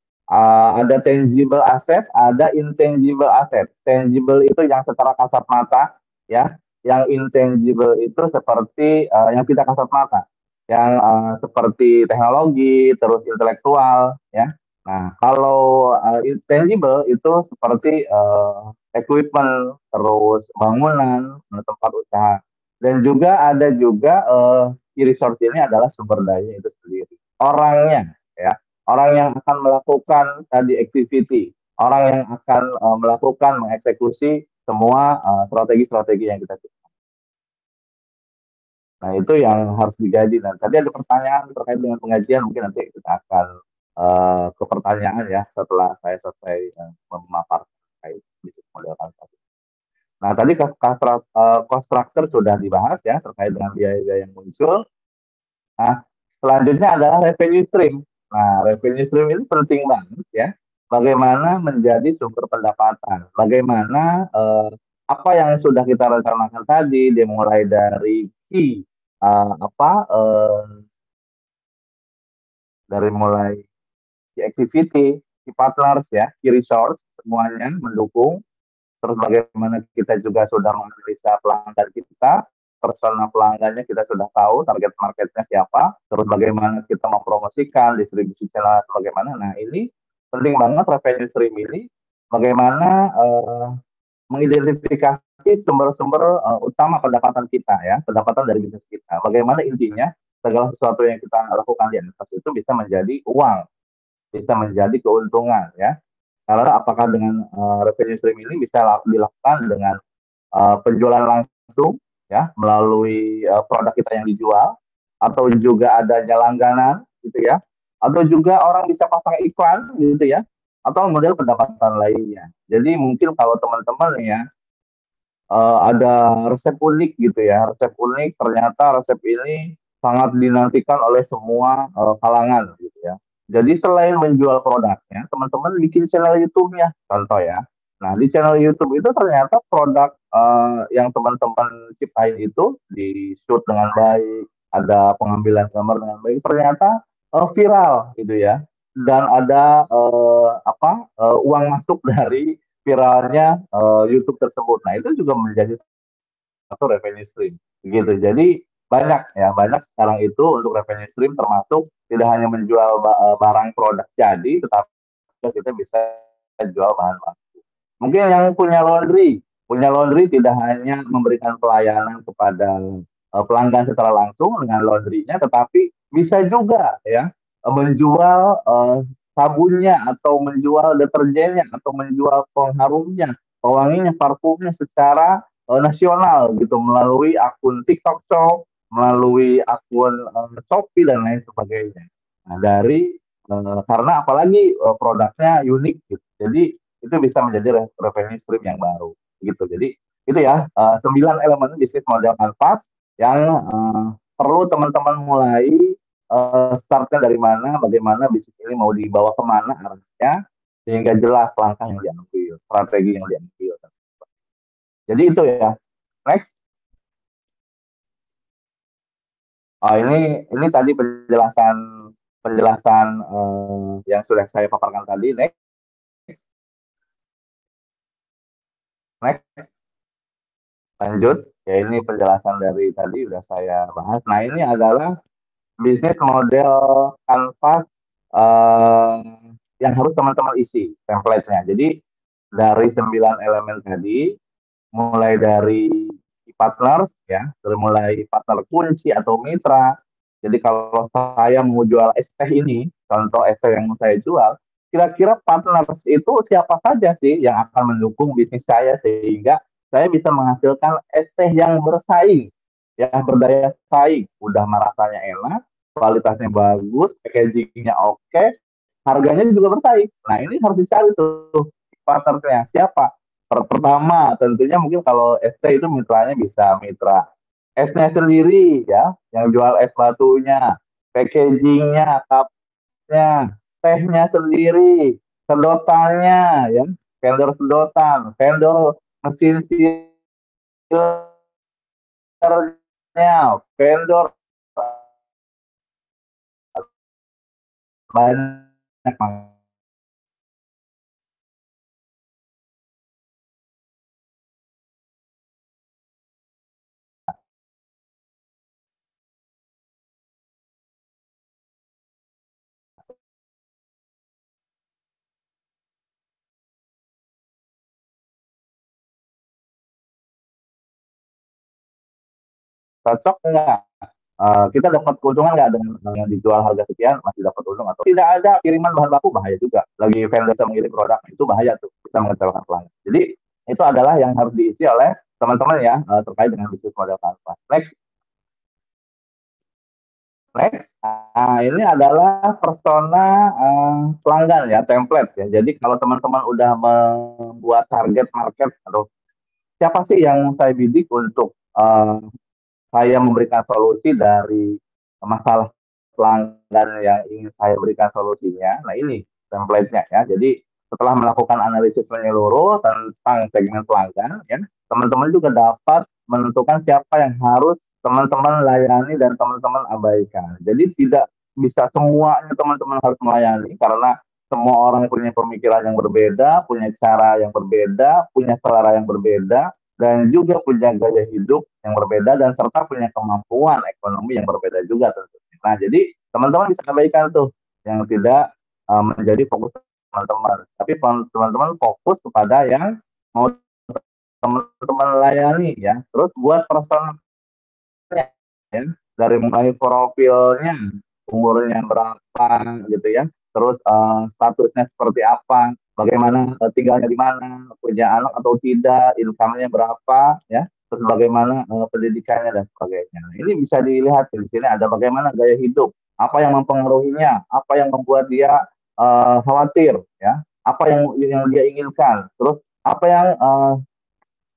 Ada tangible asset, ada intangible asset. Tangible itu yang secara kasat mata ya. Yang intangible itu seperti yang tidak kasat mata, yang seperti teknologi, terus intelektual, ya. Nah, kalau intangible itu seperti equipment, terus bangunan, tempat usaha, dan juga ada juga key resource ini adalah sumber daya itu sendiri. Orangnya, ya, orang yang akan melakukan tadi activity, orang yang akan melakukan mengeksekusi semua strategi-strategi yang kita ciptakan. Nah, itu yang harus digaji. Nah, tadi ada pertanyaan terkait dengan pengajian, mungkin nanti kita akan ke pertanyaan ya setelah saya selesai memaparkan terkait bisnis model kanvas. Nah, tadi cost structure sudah dibahas ya terkait dengan biaya yang muncul. Nah, selanjutnya adalah revenue stream. Nah, revenue stream ini penting banget ya. Bagaimana menjadi sumber pendapatan? Bagaimana apa yang sudah kita rencanakan tadi, dimulai dari key apa dari mulai key activity, key partners ya, key resource semuanya mendukung. Terus bagaimana kita juga sudah menganalisa pelanggan kita, persona pelanggannya kita sudah tahu, target marketnya siapa, terus bagaimana kita mempromosikan, distribusi channel bagaimana. Nah, ini penting banget revenue stream ini, bagaimana mengidentifikasi sumber-sumber utama pendapatan kita ya, pendapatan dari bisnis kita. Bagaimana intinya segala sesuatu yang kita lakukan di atas itu bisa menjadi uang, bisa menjadi keuntungan ya. Karena apakah dengan revenue stream ini bisa dilakukan dengan penjualan langsung ya melalui produk kita yang dijual, atau juga adanya langganan gitu ya, atau juga orang bisa pasang iklan gitu ya, atau model pendapatan lainnya. Jadi mungkin kalau teman-teman ya ada resep unik gitu ya, resep unik, ternyata resep ini sangat dinantikan oleh semua kalangan gitu ya. Jadi selain menjual produknya, teman-teman bikin channel YouTube-nya, contoh ya. Nah, di channel YouTube itu ternyata produk yang teman-teman ciptain itu di shoot dengan baik, ada pengambilan gambar dengan baik, ternyata viral gitu ya. Dan ada uang masuk dari viralnya YouTube tersebut. Nah, itu juga menjadi satu revenue stream gitu. Jadi banyak ya, banyak sekarang itu untuk revenue stream, termasuk tidak hanya menjual barang produk jadi, tetapi kita bisa jual bahan baku. Mungkin yang punya laundry tidak hanya memberikan pelayanan kepada pelanggan secara langsung dengan laundrynya, tetapi bisa juga ya menjual sabunnya, atau menjual deterjennya, atau menjual pengharumnya, pewanginya, parfumnya secara nasional gitu, melalui akun TikTok Shop, melalui akun Shopee dan lain sebagainya. Nah, karena apalagi produknya unik gitu. Jadi itu bisa menjadi revenue stream yang baru gitu. Jadi itu ya 9 elemen bisnis model kanvas yang perlu teman-teman mulai startnya dari mana, bagaimana bisnis ini mau dibawa kemana arahnya, sehingga jelas langkah yang diambil, strategi yang diambil. Jadi itu ya. Next. Ini tadi penjelasan penjelasan yang sudah saya paparkan tadi. Next. Next. Lanjut. Ya, ini penjelasan dari tadi sudah saya bahas. Nah, ini adalah bisnis model kanvas eh, yang harus teman-teman isi template-nya. Jadi dari 9 elemen tadi, mulai dari partners ya, dari mulai partner kunci atau mitra. Jadi kalau saya mau jual es teh ini, contoh es teh yang mau saya jual, kira-kira partners itu siapa saja sih yang akan mendukung bisnis saya sehingga saya bisa menghasilkan es teh yang bersaing, yang berdaya saing, udah rasanya enak, kualitasnya bagus, packagingnya oke, harganya juga bersaing. Nah, ini harus dicari tuh partnernya siapa. Pertama, tentunya mungkin kalau ST itu mitranya bisa mitra esnya sendiri ya, yang jual es batunya, packagingnya, cupnya, tehnya sendiri, sedotannya ya, vendor sedotan, vendor mesin sealernya, vendor banyak cocok nggak? Kita dapat keuntungan nggak dengan yang dijual harga sekian masih dapat untung atau tidak ada kiriman bahan baku, bahaya juga. Lagi vendor mengirim produk itu bahaya tuh, kita mengecewakan pelanggan. Jadi itu adalah yang harus diisi oleh teman-teman ya, terkait dengan bisnis model kanvas. Next, ini adalah persona pelanggan ya, template ya. Jadi kalau teman-teman udah membuat target market atau siapa sih yang saya bidik untuk saya memberikan solusi dari masalah pelanggan yang ingin saya berikan solusinya. Nah ini template-nya ya. Jadi setelah melakukan analisis menyeluruh tentang segmen pelanggan, ya teman-teman juga dapat menentukan siapa yang harus teman-teman layani dan teman-teman abaikan. Jadi tidak bisa semuanya teman-teman harus melayani karena semua orang punya pemikiran yang berbeda, punya cara yang berbeda, punya selera yang berbeda, dan juga punya gaya hidup yang berbeda dan serta punya kemampuan ekonomi yang berbeda juga tentunya. Nah, jadi teman-teman bisa abaikan tuh yang tidak menjadi fokus teman-teman, tapi teman-teman fokus kepada yang mau teman-teman layani ya. Terus buat personalnya ya, dari mulai profilnya, umurnya berapa gitu ya, terus statusnya seperti apa, bagaimana tinggalnya di mana, punya anak atau tidak, income-nya berapa ya, terus bagaimana pendidikannya dan sebagainya. Nah, ini bisa dilihat di sini ada bagaimana gaya hidup, apa yang mempengaruhinya, apa yang membuat dia khawatir ya, apa yang dia inginkan, terus apa yang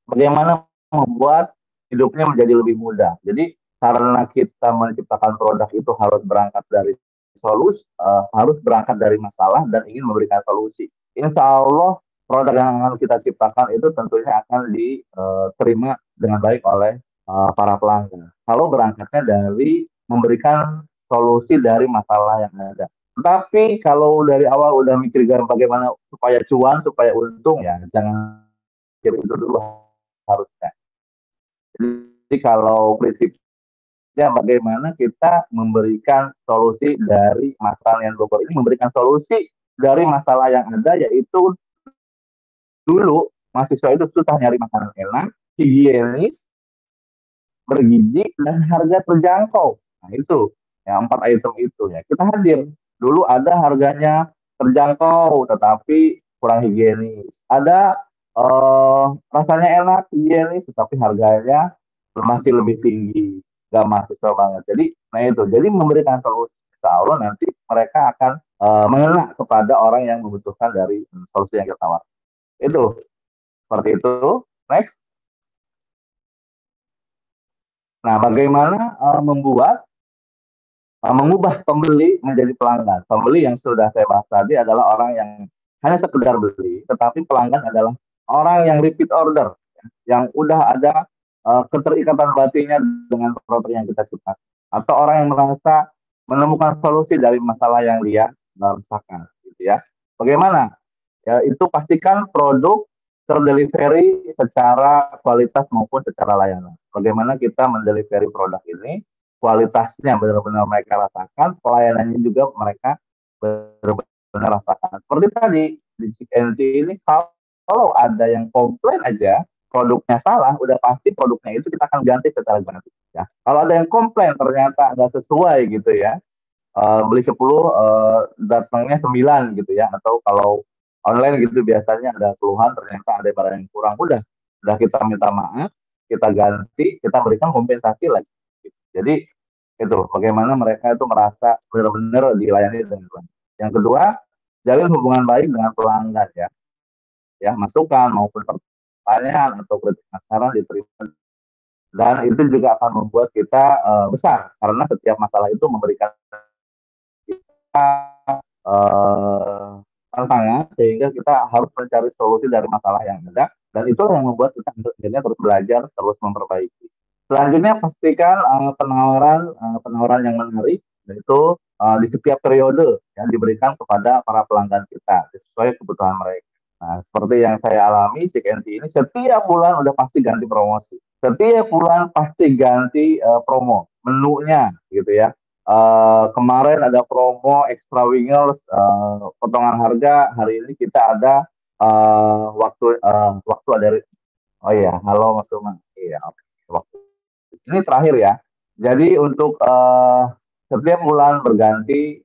bagaimana membuat hidupnya menjadi lebih mudah. Jadi karena kita menciptakan produk itu harus berangkat dari solusi, harus berangkat dari masalah dan ingin memberikan solusi. Insya Allah produk yang akan kita ciptakan itu tentunya akan diterima dengan baik oleh para pelanggan. Kalau berangkatnya dari memberikan solusi dari masalah yang ada. Tetapi kalau dari awal udah mikir bagaimana supaya cuan, supaya untung, ya jangan mikir itu dulu harusnya. Jadi kalau prinsipnya bagaimana kita memberikan solusi dari masalah yang Bogor ini, memberikan solusi dari masalah yang ada, yaitu dulu mahasiswa itu susah nyari makanan enak, higienis, bergizi, dan harga terjangkau. Nah itu, ya 4 item itu ya. Kita hadir. Dulu ada harganya terjangkau, tetapi kurang higienis. Ada rasanya enak, higienis, tetapi harganya masih lebih tinggi. Gak mahasiswa banget. Jadi, nah itu. Jadi memberikan solusi. Insya Allah nanti mereka akan mengena kepada orang yang membutuhkan dari solusi yang kita tawarkan. Itu. Seperti itu. Next. Nah, bagaimana mengubah pembeli menjadi pelanggan. Pembeli yang sudah saya bahas tadi adalah orang yang hanya sekedar beli, tetapi pelanggan adalah orang yang repeat order, yang udah ada keterikatan batinnya dengan produk yang kita ciptakan. Atau orang yang merasa menemukan solusi dari masalah yang dia rasakan, gitu ya. Bagaimana? Ya, itu pastikan produk terdelivery secara kualitas maupun secara layanan. Bagaimana kita mendelivery produk ini, kualitasnya benar-benar mereka rasakan, pelayanannya juga mereka benar-benar rasakan. Seperti tadi di CNT ini, kalau ada yang komplain aja, produknya salah, udah pasti produknya itu kita akan ganti secara gratis. Ya. Kalau ada yang komplain ternyata nggak sesuai gitu ya, beli 10 datangnya 9 gitu ya, atau kalau online gitu biasanya ada keluhan ternyata ada barang yang kurang, udah kita minta maaf, kita ganti, kita berikan kompensasi lagi. Jadi itu bagaimana mereka itu merasa benar-benar dilayani dengan baik. Yang kedua, jalin hubungan baik dengan pelanggan ya masukan maupun pertanyaan atau kritik saran diterima, dan itu juga akan membuat kita besar karena setiap masalah itu memberikan kita tantangan, sehingga kita harus mencari solusi dari masalah yang ada, dan itu yang membuat kita akhirnya terus belajar, terus memperbaiki. Selanjutnya pastikan penawaran yang menarik, yaitu di setiap periode yang diberikan kepada para pelanggan kita sesuai kebutuhan mereka. Nah, seperti yang saya alami, CNT ini setiap bulan udah pasti ganti promosi, setiap bulan pasti ganti promo menunya gitu ya. Kemarin ada promo extra wingers, potongan harga. Hari ini kita ada waktu ada, oh iya, halo Mas Rumah, iya, waktu Ini terakhir ya. Jadi untuk setiap bulan berganti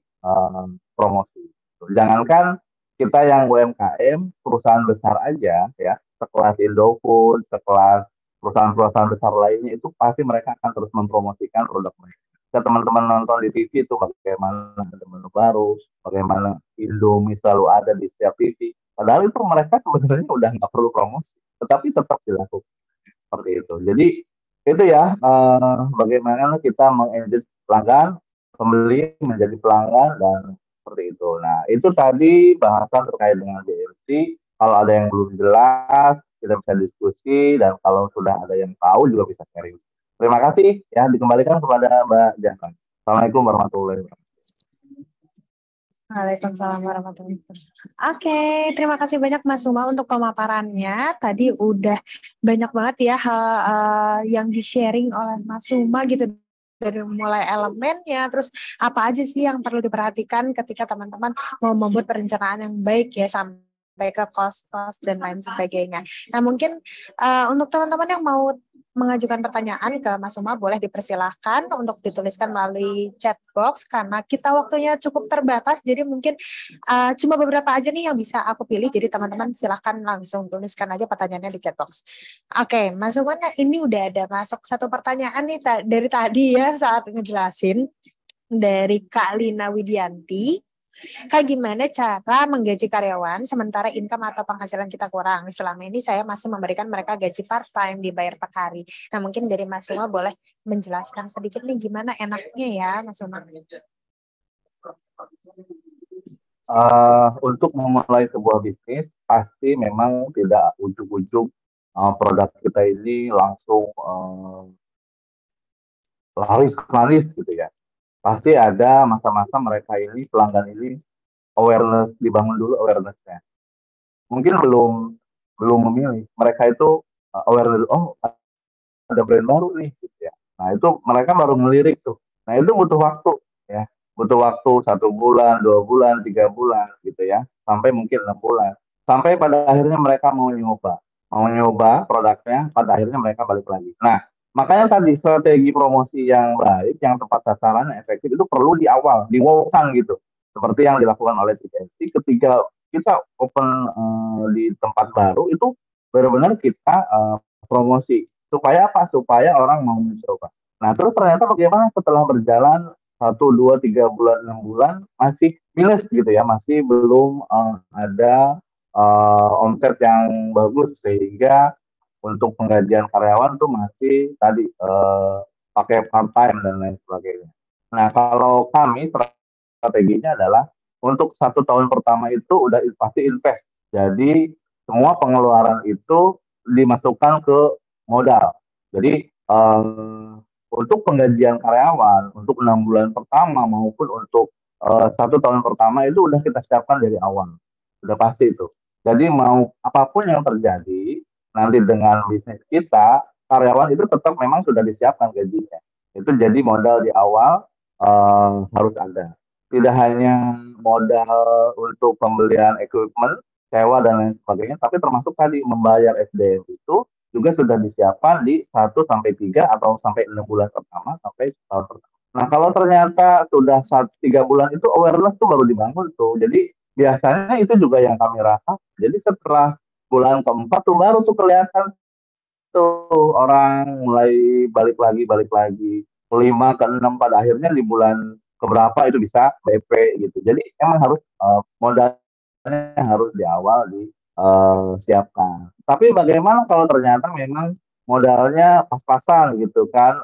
promosi. Jangankan kita yang UMKM, perusahaan besar aja ya, sekelas Indofood, sekelas perusahaan-perusahaan besar lainnya itu pasti mereka akan terus mempromosikan produk mereka. Kita teman-teman nonton di TV itu bagaimana ada menu baru, bagaimana Indomie selalu ada di setiap TV. Padahal itu mereka sebenarnya udah nggak perlu promosi, tetapi tetap dilakukan seperti itu. Jadi itu ya bagaimana kita mengengage pelanggan, pembeli menjadi pelanggan dan seperti itu. Nah itu tadi bahasan terkait dengan BMC. Kalau ada yang belum jelas kita bisa diskusi dan kalau sudah ada yang tahu juga bisa sharing. Terima kasih ya dikembalikan kepada Mbak Jangan. Assalamualaikum warahmatullahi wabarakatuh. Waalaikumsalam warahmatullahi wabarakatuh. Oke, terima kasih banyak Mas Suma untuk pemaparannya. Tadi udah banyak banget ya hal yang di-sharing oleh Mas Suma gitu. Dari mulai elemennya, terus apa aja sih yang perlu diperhatikan ketika teman-teman mau membuat perencanaan yang baik ya, sampai ke cost-cost dan lain sebagainya. Nah mungkin untuk teman-teman yang mau mengajukan pertanyaan ke Mas Suma boleh dipersilahkan untuk dituliskan melalui chat box karena kita waktunya cukup terbatas, jadi mungkin cuma beberapa aja nih yang bisa aku pilih, jadi teman-teman silahkan langsung tuliskan aja pertanyaannya di chat box. Oke, Mas Suma, ini udah ada masuk satu pertanyaan nih dari tadi ya saat ngejelasin dari Kak Lina Widianti. Kak, gimana cara menggaji karyawan sementara income atau penghasilan kita kurang? Selama ini saya masih memberikan mereka gaji part-time, dibayar per hari. Nah, mungkin dari Mas Suma boleh menjelaskan sedikit nih gimana enaknya ya, Mas Suma? Untuk memulai sebuah bisnis, pasti memang tidak ujuk-ujuk produk kita ini langsung laris gitu ya. Pasti ada masa-masa mereka ini, pelanggan ini, awareness, dibangun dulu awareness-nya. Mungkin belum memilih. Mereka itu aware dulu, oh ada brand baru nih, gitu ya. Nah itu mereka baru melirik tuh. Nah itu butuh waktu, ya. Butuh waktu 1 bulan, 2 bulan, 3 bulan, gitu ya. Sampai mungkin 6 bulan. Sampai pada akhirnya mereka mau nyoba produknya. Pada akhirnya mereka balik lagi. Nah makanya tadi strategi promosi yang baik, yang tepat sasaran, yang efektif itu perlu di awal, di wow gitu. Seperti yang dilakukan oleh CKC ketika kita open di tempat baru itu benar-benar kita promosi supaya apa? Supaya orang mau mencoba. Nah terus ternyata bagaimana setelah berjalan 1, 2, 3 bulan, 6 bulan masih minus gitu ya, masih belum ada omset yang bagus sehingga untuk penggajian karyawan tuh masih tadi pakai part time dan lain sebagainya. Nah kalau kami strateginya adalah untuk 1 tahun pertama itu udah pasti invest. Jadi semua pengeluaran itu dimasukkan ke modal. Jadi untuk penggajian karyawan untuk 6 bulan pertama maupun untuk 1 tahun pertama itu udah kita siapkan dari awal. Udah pasti itu. Jadi mau apapun yang terjadi nanti dengan bisnis kita, karyawan itu tetap memang sudah disiapkan gajinya. Itu jadi modal di awal harus ada. Tidak hanya modal untuk pembelian equipment, sewa dan lain sebagainya, tapi termasuk tadi membayar SDM itu juga sudah disiapkan di 1 sampai 3 atau sampai 6 bulan pertama sampai setahun pertama. Nah kalau ternyata sudah 3 bulan itu awareness tuh baru dibangun tuh. Jadi biasanya itu juga yang kami rasa. Jadi setelah bulan keempat tuh baru tuh kelihatan tuh orang mulai balik lagi 5 ke 6 pada akhirnya di bulan keberapa itu bisa BP gitu. Jadi emang harus modalnya harus di awal disiapkan. Tapi bagaimana kalau ternyata memang modalnya pas-pasan gitu kan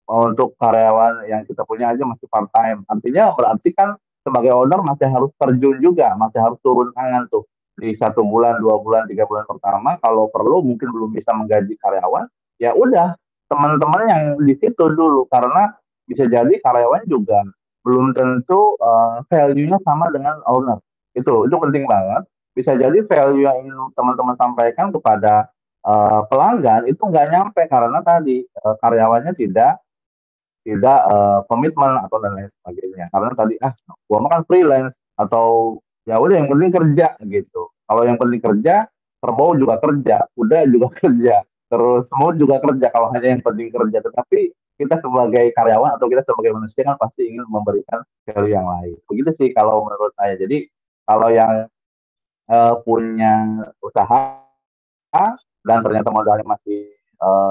untuk karyawan yang kita punya aja masih part time. Artinya berarti kan sebagai owner masih harus terjun juga, masih harus turun tangan tuh di 1 bulan, 2 bulan, 3 bulan pertama. Kalau perlu mungkin belum bisa menggaji karyawan, ya udah teman-teman yang di situ dulu karena bisa jadi karyawan juga belum tentu value-nya sama dengan owner. Itu penting banget. Bisa jadi value yang ingin teman-teman sampaikan kepada pelanggan itu nggak nyampe karena tadi karyawannya tidak komitmen atau dan lain sebagainya. Karena tadi gua makan freelance atau ya udah yang penting kerja gitu. Kalau yang penting kerja, kerbau juga kerja, kuda juga kerja. terus semua juga kerja kalau hanya yang penting kerja, tetapi kita sebagai karyawan atau kita sebagai manusia kan pasti ingin memberikan value yang lain. Begitu sih kalau menurut saya. Jadi kalau yang punya usaha dan ternyata modalnya masih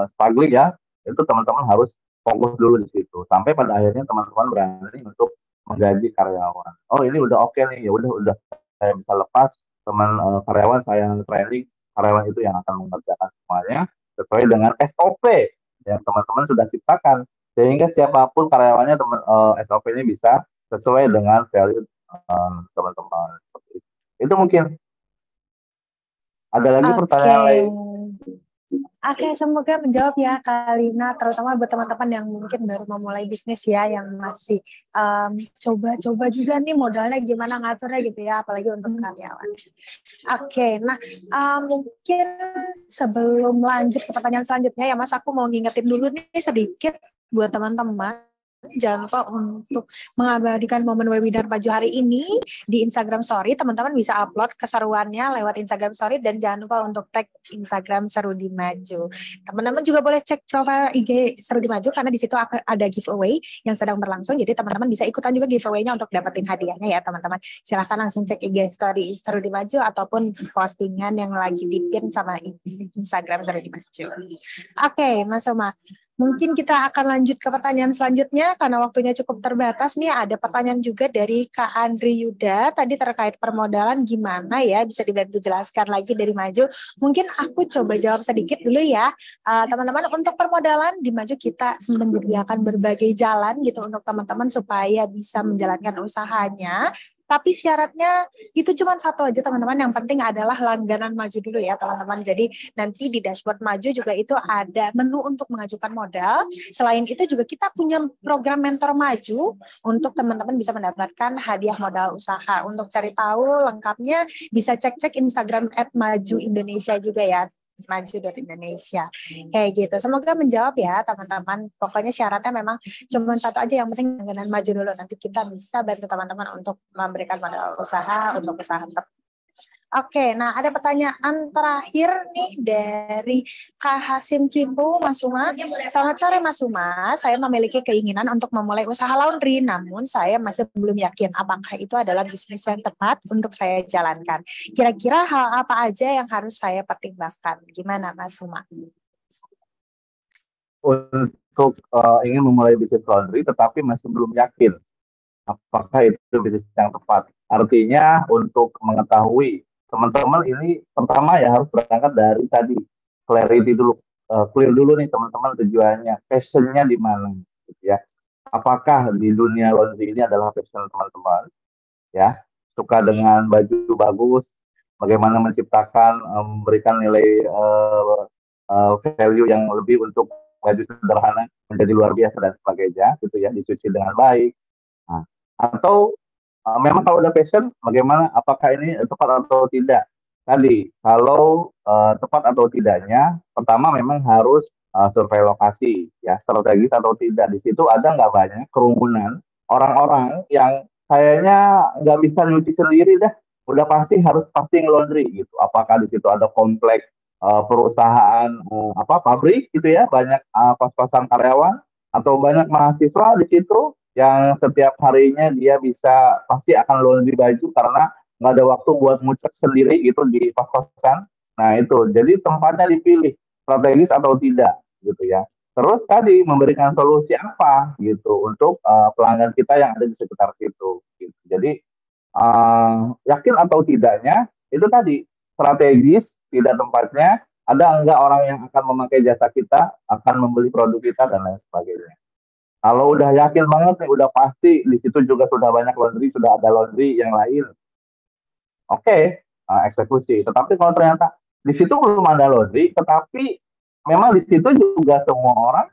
struggling ya, itu teman-teman harus fokus dulu di situ sampai pada akhirnya teman-teman berani untuk menggaji karyawan. Oh ini udah oke nih, ya udah saya bisa lepas teman karyawan saya training, karyawan itu yang akan mengerjakan semuanya sesuai dengan SOP yang teman-teman sudah ciptakan sehingga siapapun karyawannya SOP ini bisa sesuai dengan value teman-teman seperti itu. Itu mungkin ada lagi pertanyaan Oke. lain. Oke, semoga menjawab ya Kalina, terutama buat teman-teman yang mungkin baru memulai bisnis ya, yang masih coba-coba juga nih modalnya gimana ngaturnya gitu ya, apalagi untuk karyawan. Oke, nah mungkin sebelum lanjut ke pertanyaan selanjutnya ya Mas, aku mau ngingetin dulu nih sedikit buat teman-teman. Jangan lupa untuk mengabadikan momen webinar Maju hari ini di Instagram Story. Teman-teman bisa upload keseruannya lewat Instagram Story dan jangan lupa untuk tag Instagram Seru di Maju. Teman-teman juga boleh cek profile IG Seru di Maju karena di situ ada giveaway yang sedang berlangsung. Jadi teman-teman bisa ikutan juga giveaway-nya untuk dapetin hadiahnya ya teman-teman. Silahkan langsung cek IG Story Seru di Maju ataupun postingan yang lagi dipin sama Instagram Seru di Maju. Oke, Mas Uma. Mungkin kita akan lanjut ke pertanyaan selanjutnya karena waktunya cukup terbatas nih. Ada pertanyaan juga dari Kak Andri Yuda tadi terkait permodalan gimana ya, bisa dibantu jelaskan lagi dari Maju. Mungkin aku coba jawab sedikit dulu ya. Teman-teman, untuk permodalan di Maju kita menyediakan berbagai jalan gitu untuk teman-teman supaya bisa menjalankan usahanya. Tapi syaratnya itu cuma satu aja teman-teman, yang penting adalah langganan Maju dulu ya teman-teman. Jadi nanti di dashboard Maju juga itu ada menu untuk mengajukan modal. Selain itu juga kita punya program mentor Maju untuk teman-teman bisa mendapatkan hadiah modal usaha. Untuk cari tahu lengkapnya bisa cek-cek Instagram @majuindonesia juga ya, maju.indonesia kayak gitu. Semoga menjawab ya teman-teman. Pokoknya syaratnya memang cuma satu aja, yang penting langganan Maju dulu. Nanti kita bisa bantu teman-teman untuk memberikan modal usaha untuk usaha tetap. Oke, nah ada pertanyaan terakhir nih dari Kak Hasim Kimpu, Mas Uma. Selamat sore Mas Uma, saya memiliki keinginan untuk memulai usaha laundry, namun saya masih belum yakin apakah itu adalah bisnis yang tepat untuk saya jalankan. Kira-kira hal apa aja yang harus saya pertimbangkan? Gimana Mas Uma? Untuk ingin memulai bisnis laundry tetapi masih belum yakin apakah itu bisnis yang tepat. Artinya untuk mengetahui teman-teman ini pertama ya harus berangkat dari tadi clarity dulu, clear dulu nih teman-teman tujuannya, passionnya di mana gitu ya. Apakah di dunia laundry ini adalah passion teman-teman ya, suka dengan baju bagus, bagaimana menciptakan memberikan nilai value yang lebih untuk baju sederhana menjadi luar biasa dan sebagainya gitu ya, dicuci dengan baik. Nah, atau memang kalau udah passion, bagaimana apakah ini tepat atau tidak? Tadi, kalau tepat atau tidaknya, pertama memang harus survei lokasi, ya strategis atau tidak. Di situ ada nggak banyak kerumunan orang-orang yang kayaknya nggak bisa nyuci sendiri dah. Udah pasti nge-laundry gitu. Apakah di situ ada kompleks perusahaan pabrik gitu ya, banyak pas-pasan karyawan atau banyak mahasiswa di situ yang setiap harinya dia bisa pasti akan laundry baju karena nggak ada waktu buat ngucek sendiri gitu di kos-kosan. Nah itu, jadi tempatnya dipilih strategis atau tidak gitu ya. Terus tadi memberikan solusi apa gitu untuk pelanggan kita yang ada di sekitar situ. Gitu. Jadi yakin atau tidaknya itu tadi strategis tidak tempatnya, ada enggak orang yang akan memakai jasa kita, akan membeli produk kita dan lain sebagainya. Kalau udah yakin banget nih, udah pasti di situ juga sudah banyak laundry, sudah ada laundry yang lain. Oke, eksekusi. Tetapi kalau ternyata di situ belum ada laundry, tetapi memang di situ juga semua orang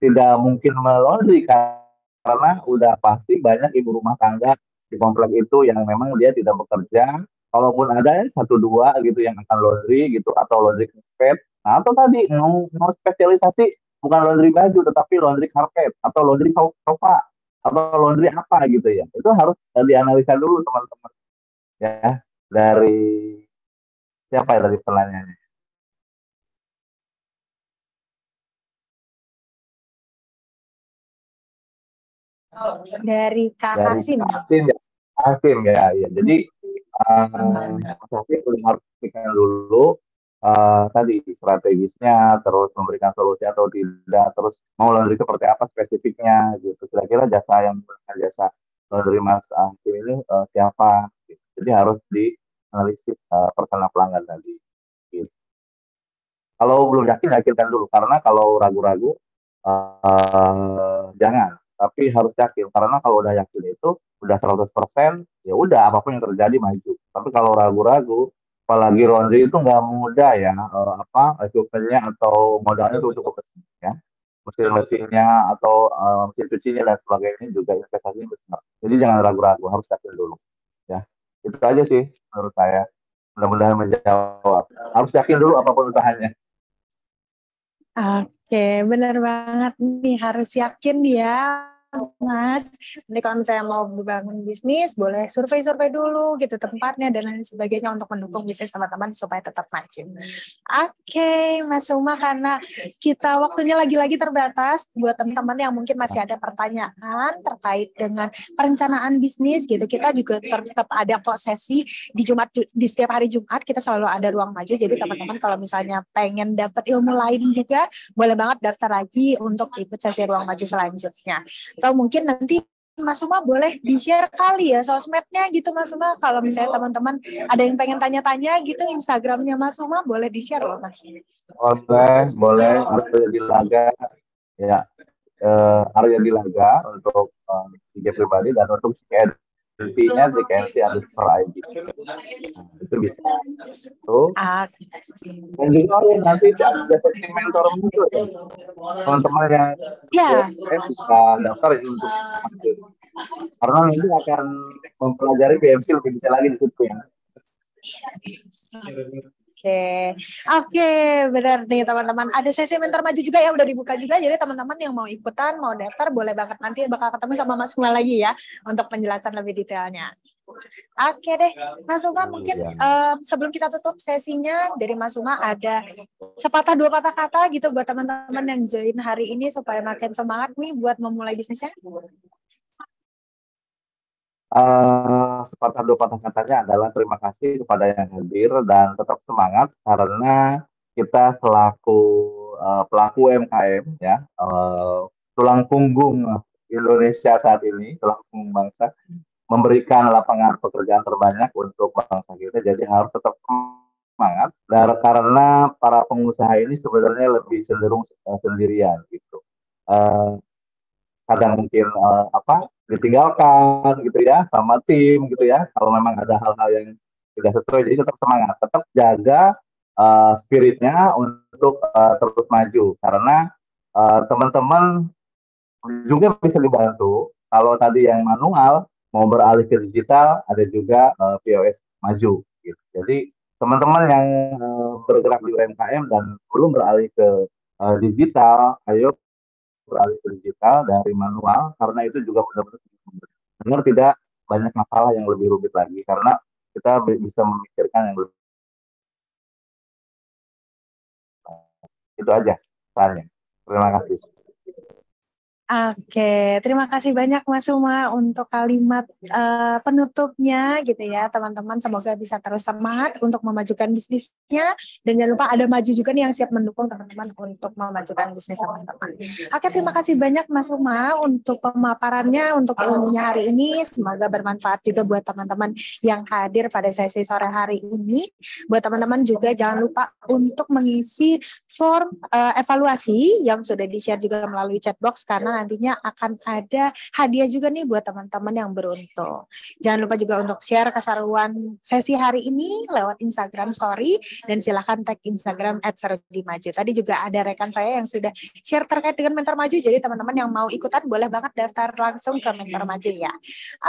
tidak mungkin melaundry karena udah pasti banyak ibu rumah tangga di komplek itu yang memang dia tidak bekerja. Kalaupun ada satu dua gitu yang akan laundry gitu atau laundry karpet. Nah, atau tadi mau spesialisasi bukan laundry baju tetapi laundry karpet atau laundry sofa atau laundry apa gitu ya. Itu harus dianalisa dulu teman-teman ya, dari siapa ya dari penanyanya. Dari Kak Dari Hasim. Hasim ya. Jadi Mas Hasim harus pastikan dulu tadi strategisnya, terus memberikan solusi atau tidak, terus mau laundry seperti apa spesifiknya gitu. Kira-kira jasa yang menggunakan jasa laundry Mas Hasim ini siapa? Gitu. Jadi harus dianalisis persona pelanggan tadi. Gitu. Kalau belum yakin, yakinkan dulu. Karena kalau ragu-ragu, jangan. Tapi harus yakin. Karena kalau udah yakin itu, udah 100%, ya udah apapun yang terjadi maju. Tapi kalau ragu-ragu, apalagi laundry itu nggak mudah ya, equipment-nya atau modalnya itu cukup besar ya. Mesin-mesinnya atau mesin cucinya dan sebagainya juga investasinya besar. Jadi jangan ragu-ragu, harus yakin dulu. Ya, itu aja sih menurut saya. Mudah-mudahan menjawab. Harus yakin dulu apapun usahanya. Oke, benar banget nih, harus yakin ya Mas. Nanti kalau misalnya mau membangun bisnis, boleh survei-survei dulu gitu tempatnya dan lain sebagainya untuk mendukung bisnis teman-teman supaya tetap maju. Oke, Mas Uma, karena kita waktunya lagi-lagi terbatas, buat teman-teman yang mungkin masih ada pertanyaan terkait dengan perencanaan bisnis gitu, kita juga tetap ada kok sesi di setiap hari Jumat kita selalu ada ruang maju. Jadi teman-teman kalau misalnya pengen dapat ilmu lain juga, boleh banget daftar lagi untuk ikut sesi ruang maju selanjutnya. Atau mungkin nanti Mas Uma boleh di-share kali ya sosmednya gitu Mas Uma. Kalau misalnya teman-teman ada yang pengen tanya-tanya gitu, Instagramnya Mas Uma boleh di-share loh Mas. Boleh Arya Dilaga ya, Arya Dilaga untuk IG pribadi dan untuk CKNC-nya CKNC_ID. Itu bisa tuh. Dan juga nanti ada sesi mentor muncul ya. Teman-teman yang bisa daftar ini untuk masuk. Karena nanti akan mempelajari PMC lebih detail lagi di situ ya. Oke, benar nih teman-teman. Ada sesi mentor maju juga ya, udah dibuka juga. Jadi teman-teman yang mau ikutan, mau daftar, boleh banget. Nanti bakal ketemu sama Mas Uma lagi ya, untuk penjelasan lebih detailnya. Oke deh, Mas Uma, mungkin sebelum kita tutup sesinya, dari Mas Uma ada sepatah dua patah kata gitu buat teman-teman yang join hari ini supaya makin semangat nih buat memulai bisnisnya. Sepatah dua patah katanya adalah terima kasih kepada yang hadir dan tetap semangat karena kita selaku pelaku UMKM ya, tulang punggung Indonesia saat ini, tulang punggung bangsa, memberikan lapangan pekerjaan terbanyak untuk bangsa kita. Jadi harus tetap semangat dan karena para pengusaha ini sebenarnya lebih cenderung sendirian gitu. Kadang mungkin ditinggalkan gitu ya sama tim gitu ya, kalau memang ada hal-hal yang tidak sesuai. Jadi tetap semangat, tetap jaga spiritnya untuk terus maju karena teman-teman juga bisa dibantu. Kalau tadi yang manual mau beralih ke digital, ada juga POS maju gitu. Jadi teman-teman yang bergerak di UMKM dan belum beralih ke digital, ayo beralih ke digital dari manual, karena itu juga benar-benar tidak banyak masalah yang lebih rumit lagi karena kita bisa memikirkan yang lebih. Itu aja pesannya. Terima kasih. Oke, terima kasih banyak Mas Uma untuk kalimat penutupnya gitu ya teman-teman. Semoga bisa terus semangat untuk memajukan bisnisnya dan jangan lupa ada maju juga nih yang siap mendukung teman-teman untuk memajukan bisnis teman-teman. Oke, terima kasih banyak Mas Uma untuk pemaparannya, untuk ilmunya hari ini. Semoga bermanfaat juga buat teman-teman yang hadir pada sesi sore hari ini. Buat teman-teman juga jangan lupa untuk mengisi form evaluasi yang sudah di-share juga melalui chatbox karena nantinya akan ada hadiah juga nih buat teman-teman yang beruntung. Jangan lupa juga untuk share keseruan sesi hari ini lewat Instagram Story dan silahkan tag Instagram @serudimaju. Tadi juga ada rekan saya yang sudah share terkait dengan Mentor Maju, jadi teman-teman yang mau ikutan boleh banget daftar langsung ke Mentor Maju ya.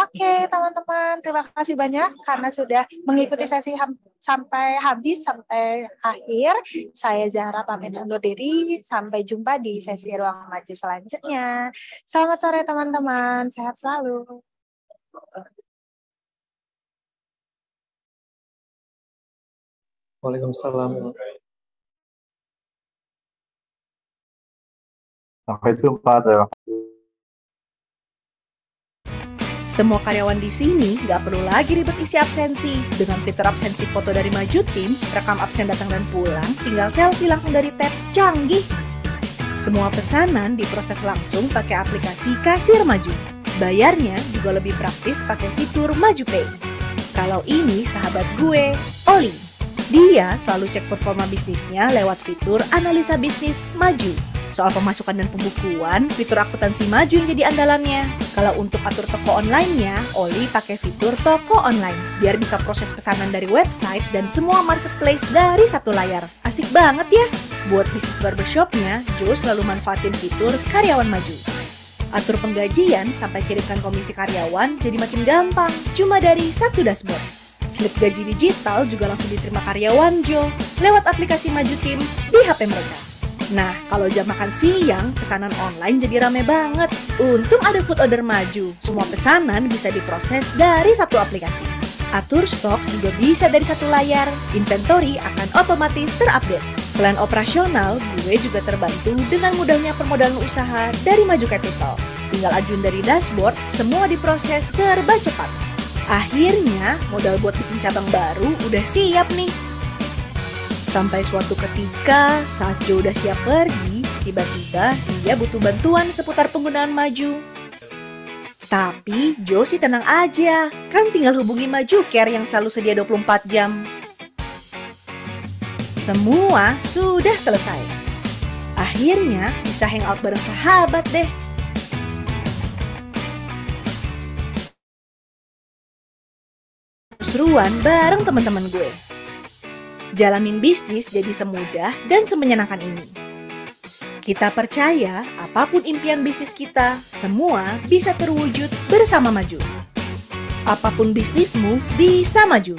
Oke teman-teman, terima kasih banyak karena sudah mengikuti sesi sampai habis, sampai akhir. Saya Zahra pamit undur diri, sampai jumpa di sesi Ruang Maju selanjutnya. Selamat sore teman-teman, sehat selalu. Waalaikumsalam. Sampai jumpa. Terima kasih. Semua karyawan di sini nggak perlu lagi ribet isi absensi. Dengan fitur absensi foto dari Maju Teams, rekam absen datang dan pulang, tinggal selfie langsung dari tab. Canggih! Semua pesanan diproses langsung pakai aplikasi Kasir Maju. Bayarnya juga lebih praktis pakai fitur Maju Pay. Kalau ini sahabat gue, Oli. Dia selalu cek performa bisnisnya lewat fitur analisa bisnis Maju. Soal pemasukan dan pembukuan, fitur akuntansi Maju yang jadi andalannya. Kalau untuk atur toko online-nya, Oli pakai fitur toko online. Biar bisa proses pesanan dari website dan semua marketplace dari satu layar. Asik banget ya! Buat bisnis barbershop-nya, Joe selalu manfaatin fitur karyawan Maju. Atur penggajian sampai kirimkan komisi karyawan jadi makin gampang. Cuma dari satu dashboard. Slip gaji digital juga langsung diterima karyawan Joe lewat aplikasi Maju Teams di HP mereka. Nah, kalau jam makan siang, pesanan online jadi rame banget. Untung ada food order Maju. Semua pesanan bisa diproses dari satu aplikasi. Atur stok juga bisa dari satu layar. Inventory akan otomatis terupdate. Selain operasional, gue juga terbantu dengan mudahnya permodalan usaha dari Maju Capital. Tinggal ajuin dari dashboard, semua diproses serba cepat. Akhirnya, modal buat bikin cabang baru udah siap nih. Sampai suatu ketika, saat Joe udah siap pergi, tiba-tiba dia butuh bantuan seputar penggunaan Maju. Tapi Joe sih tenang aja, kan tinggal hubungi Maju Care yang selalu sedia 24 jam. Semua sudah selesai. Akhirnya bisa hangout bareng sahabat deh. Seruan bareng teman-teman gue. Jalanin bisnis jadi semudah dan semenyenangkan ini. Kita percaya apapun impian bisnis kita, semua bisa terwujud bersama Maju. Apapun bisnismu bisa maju.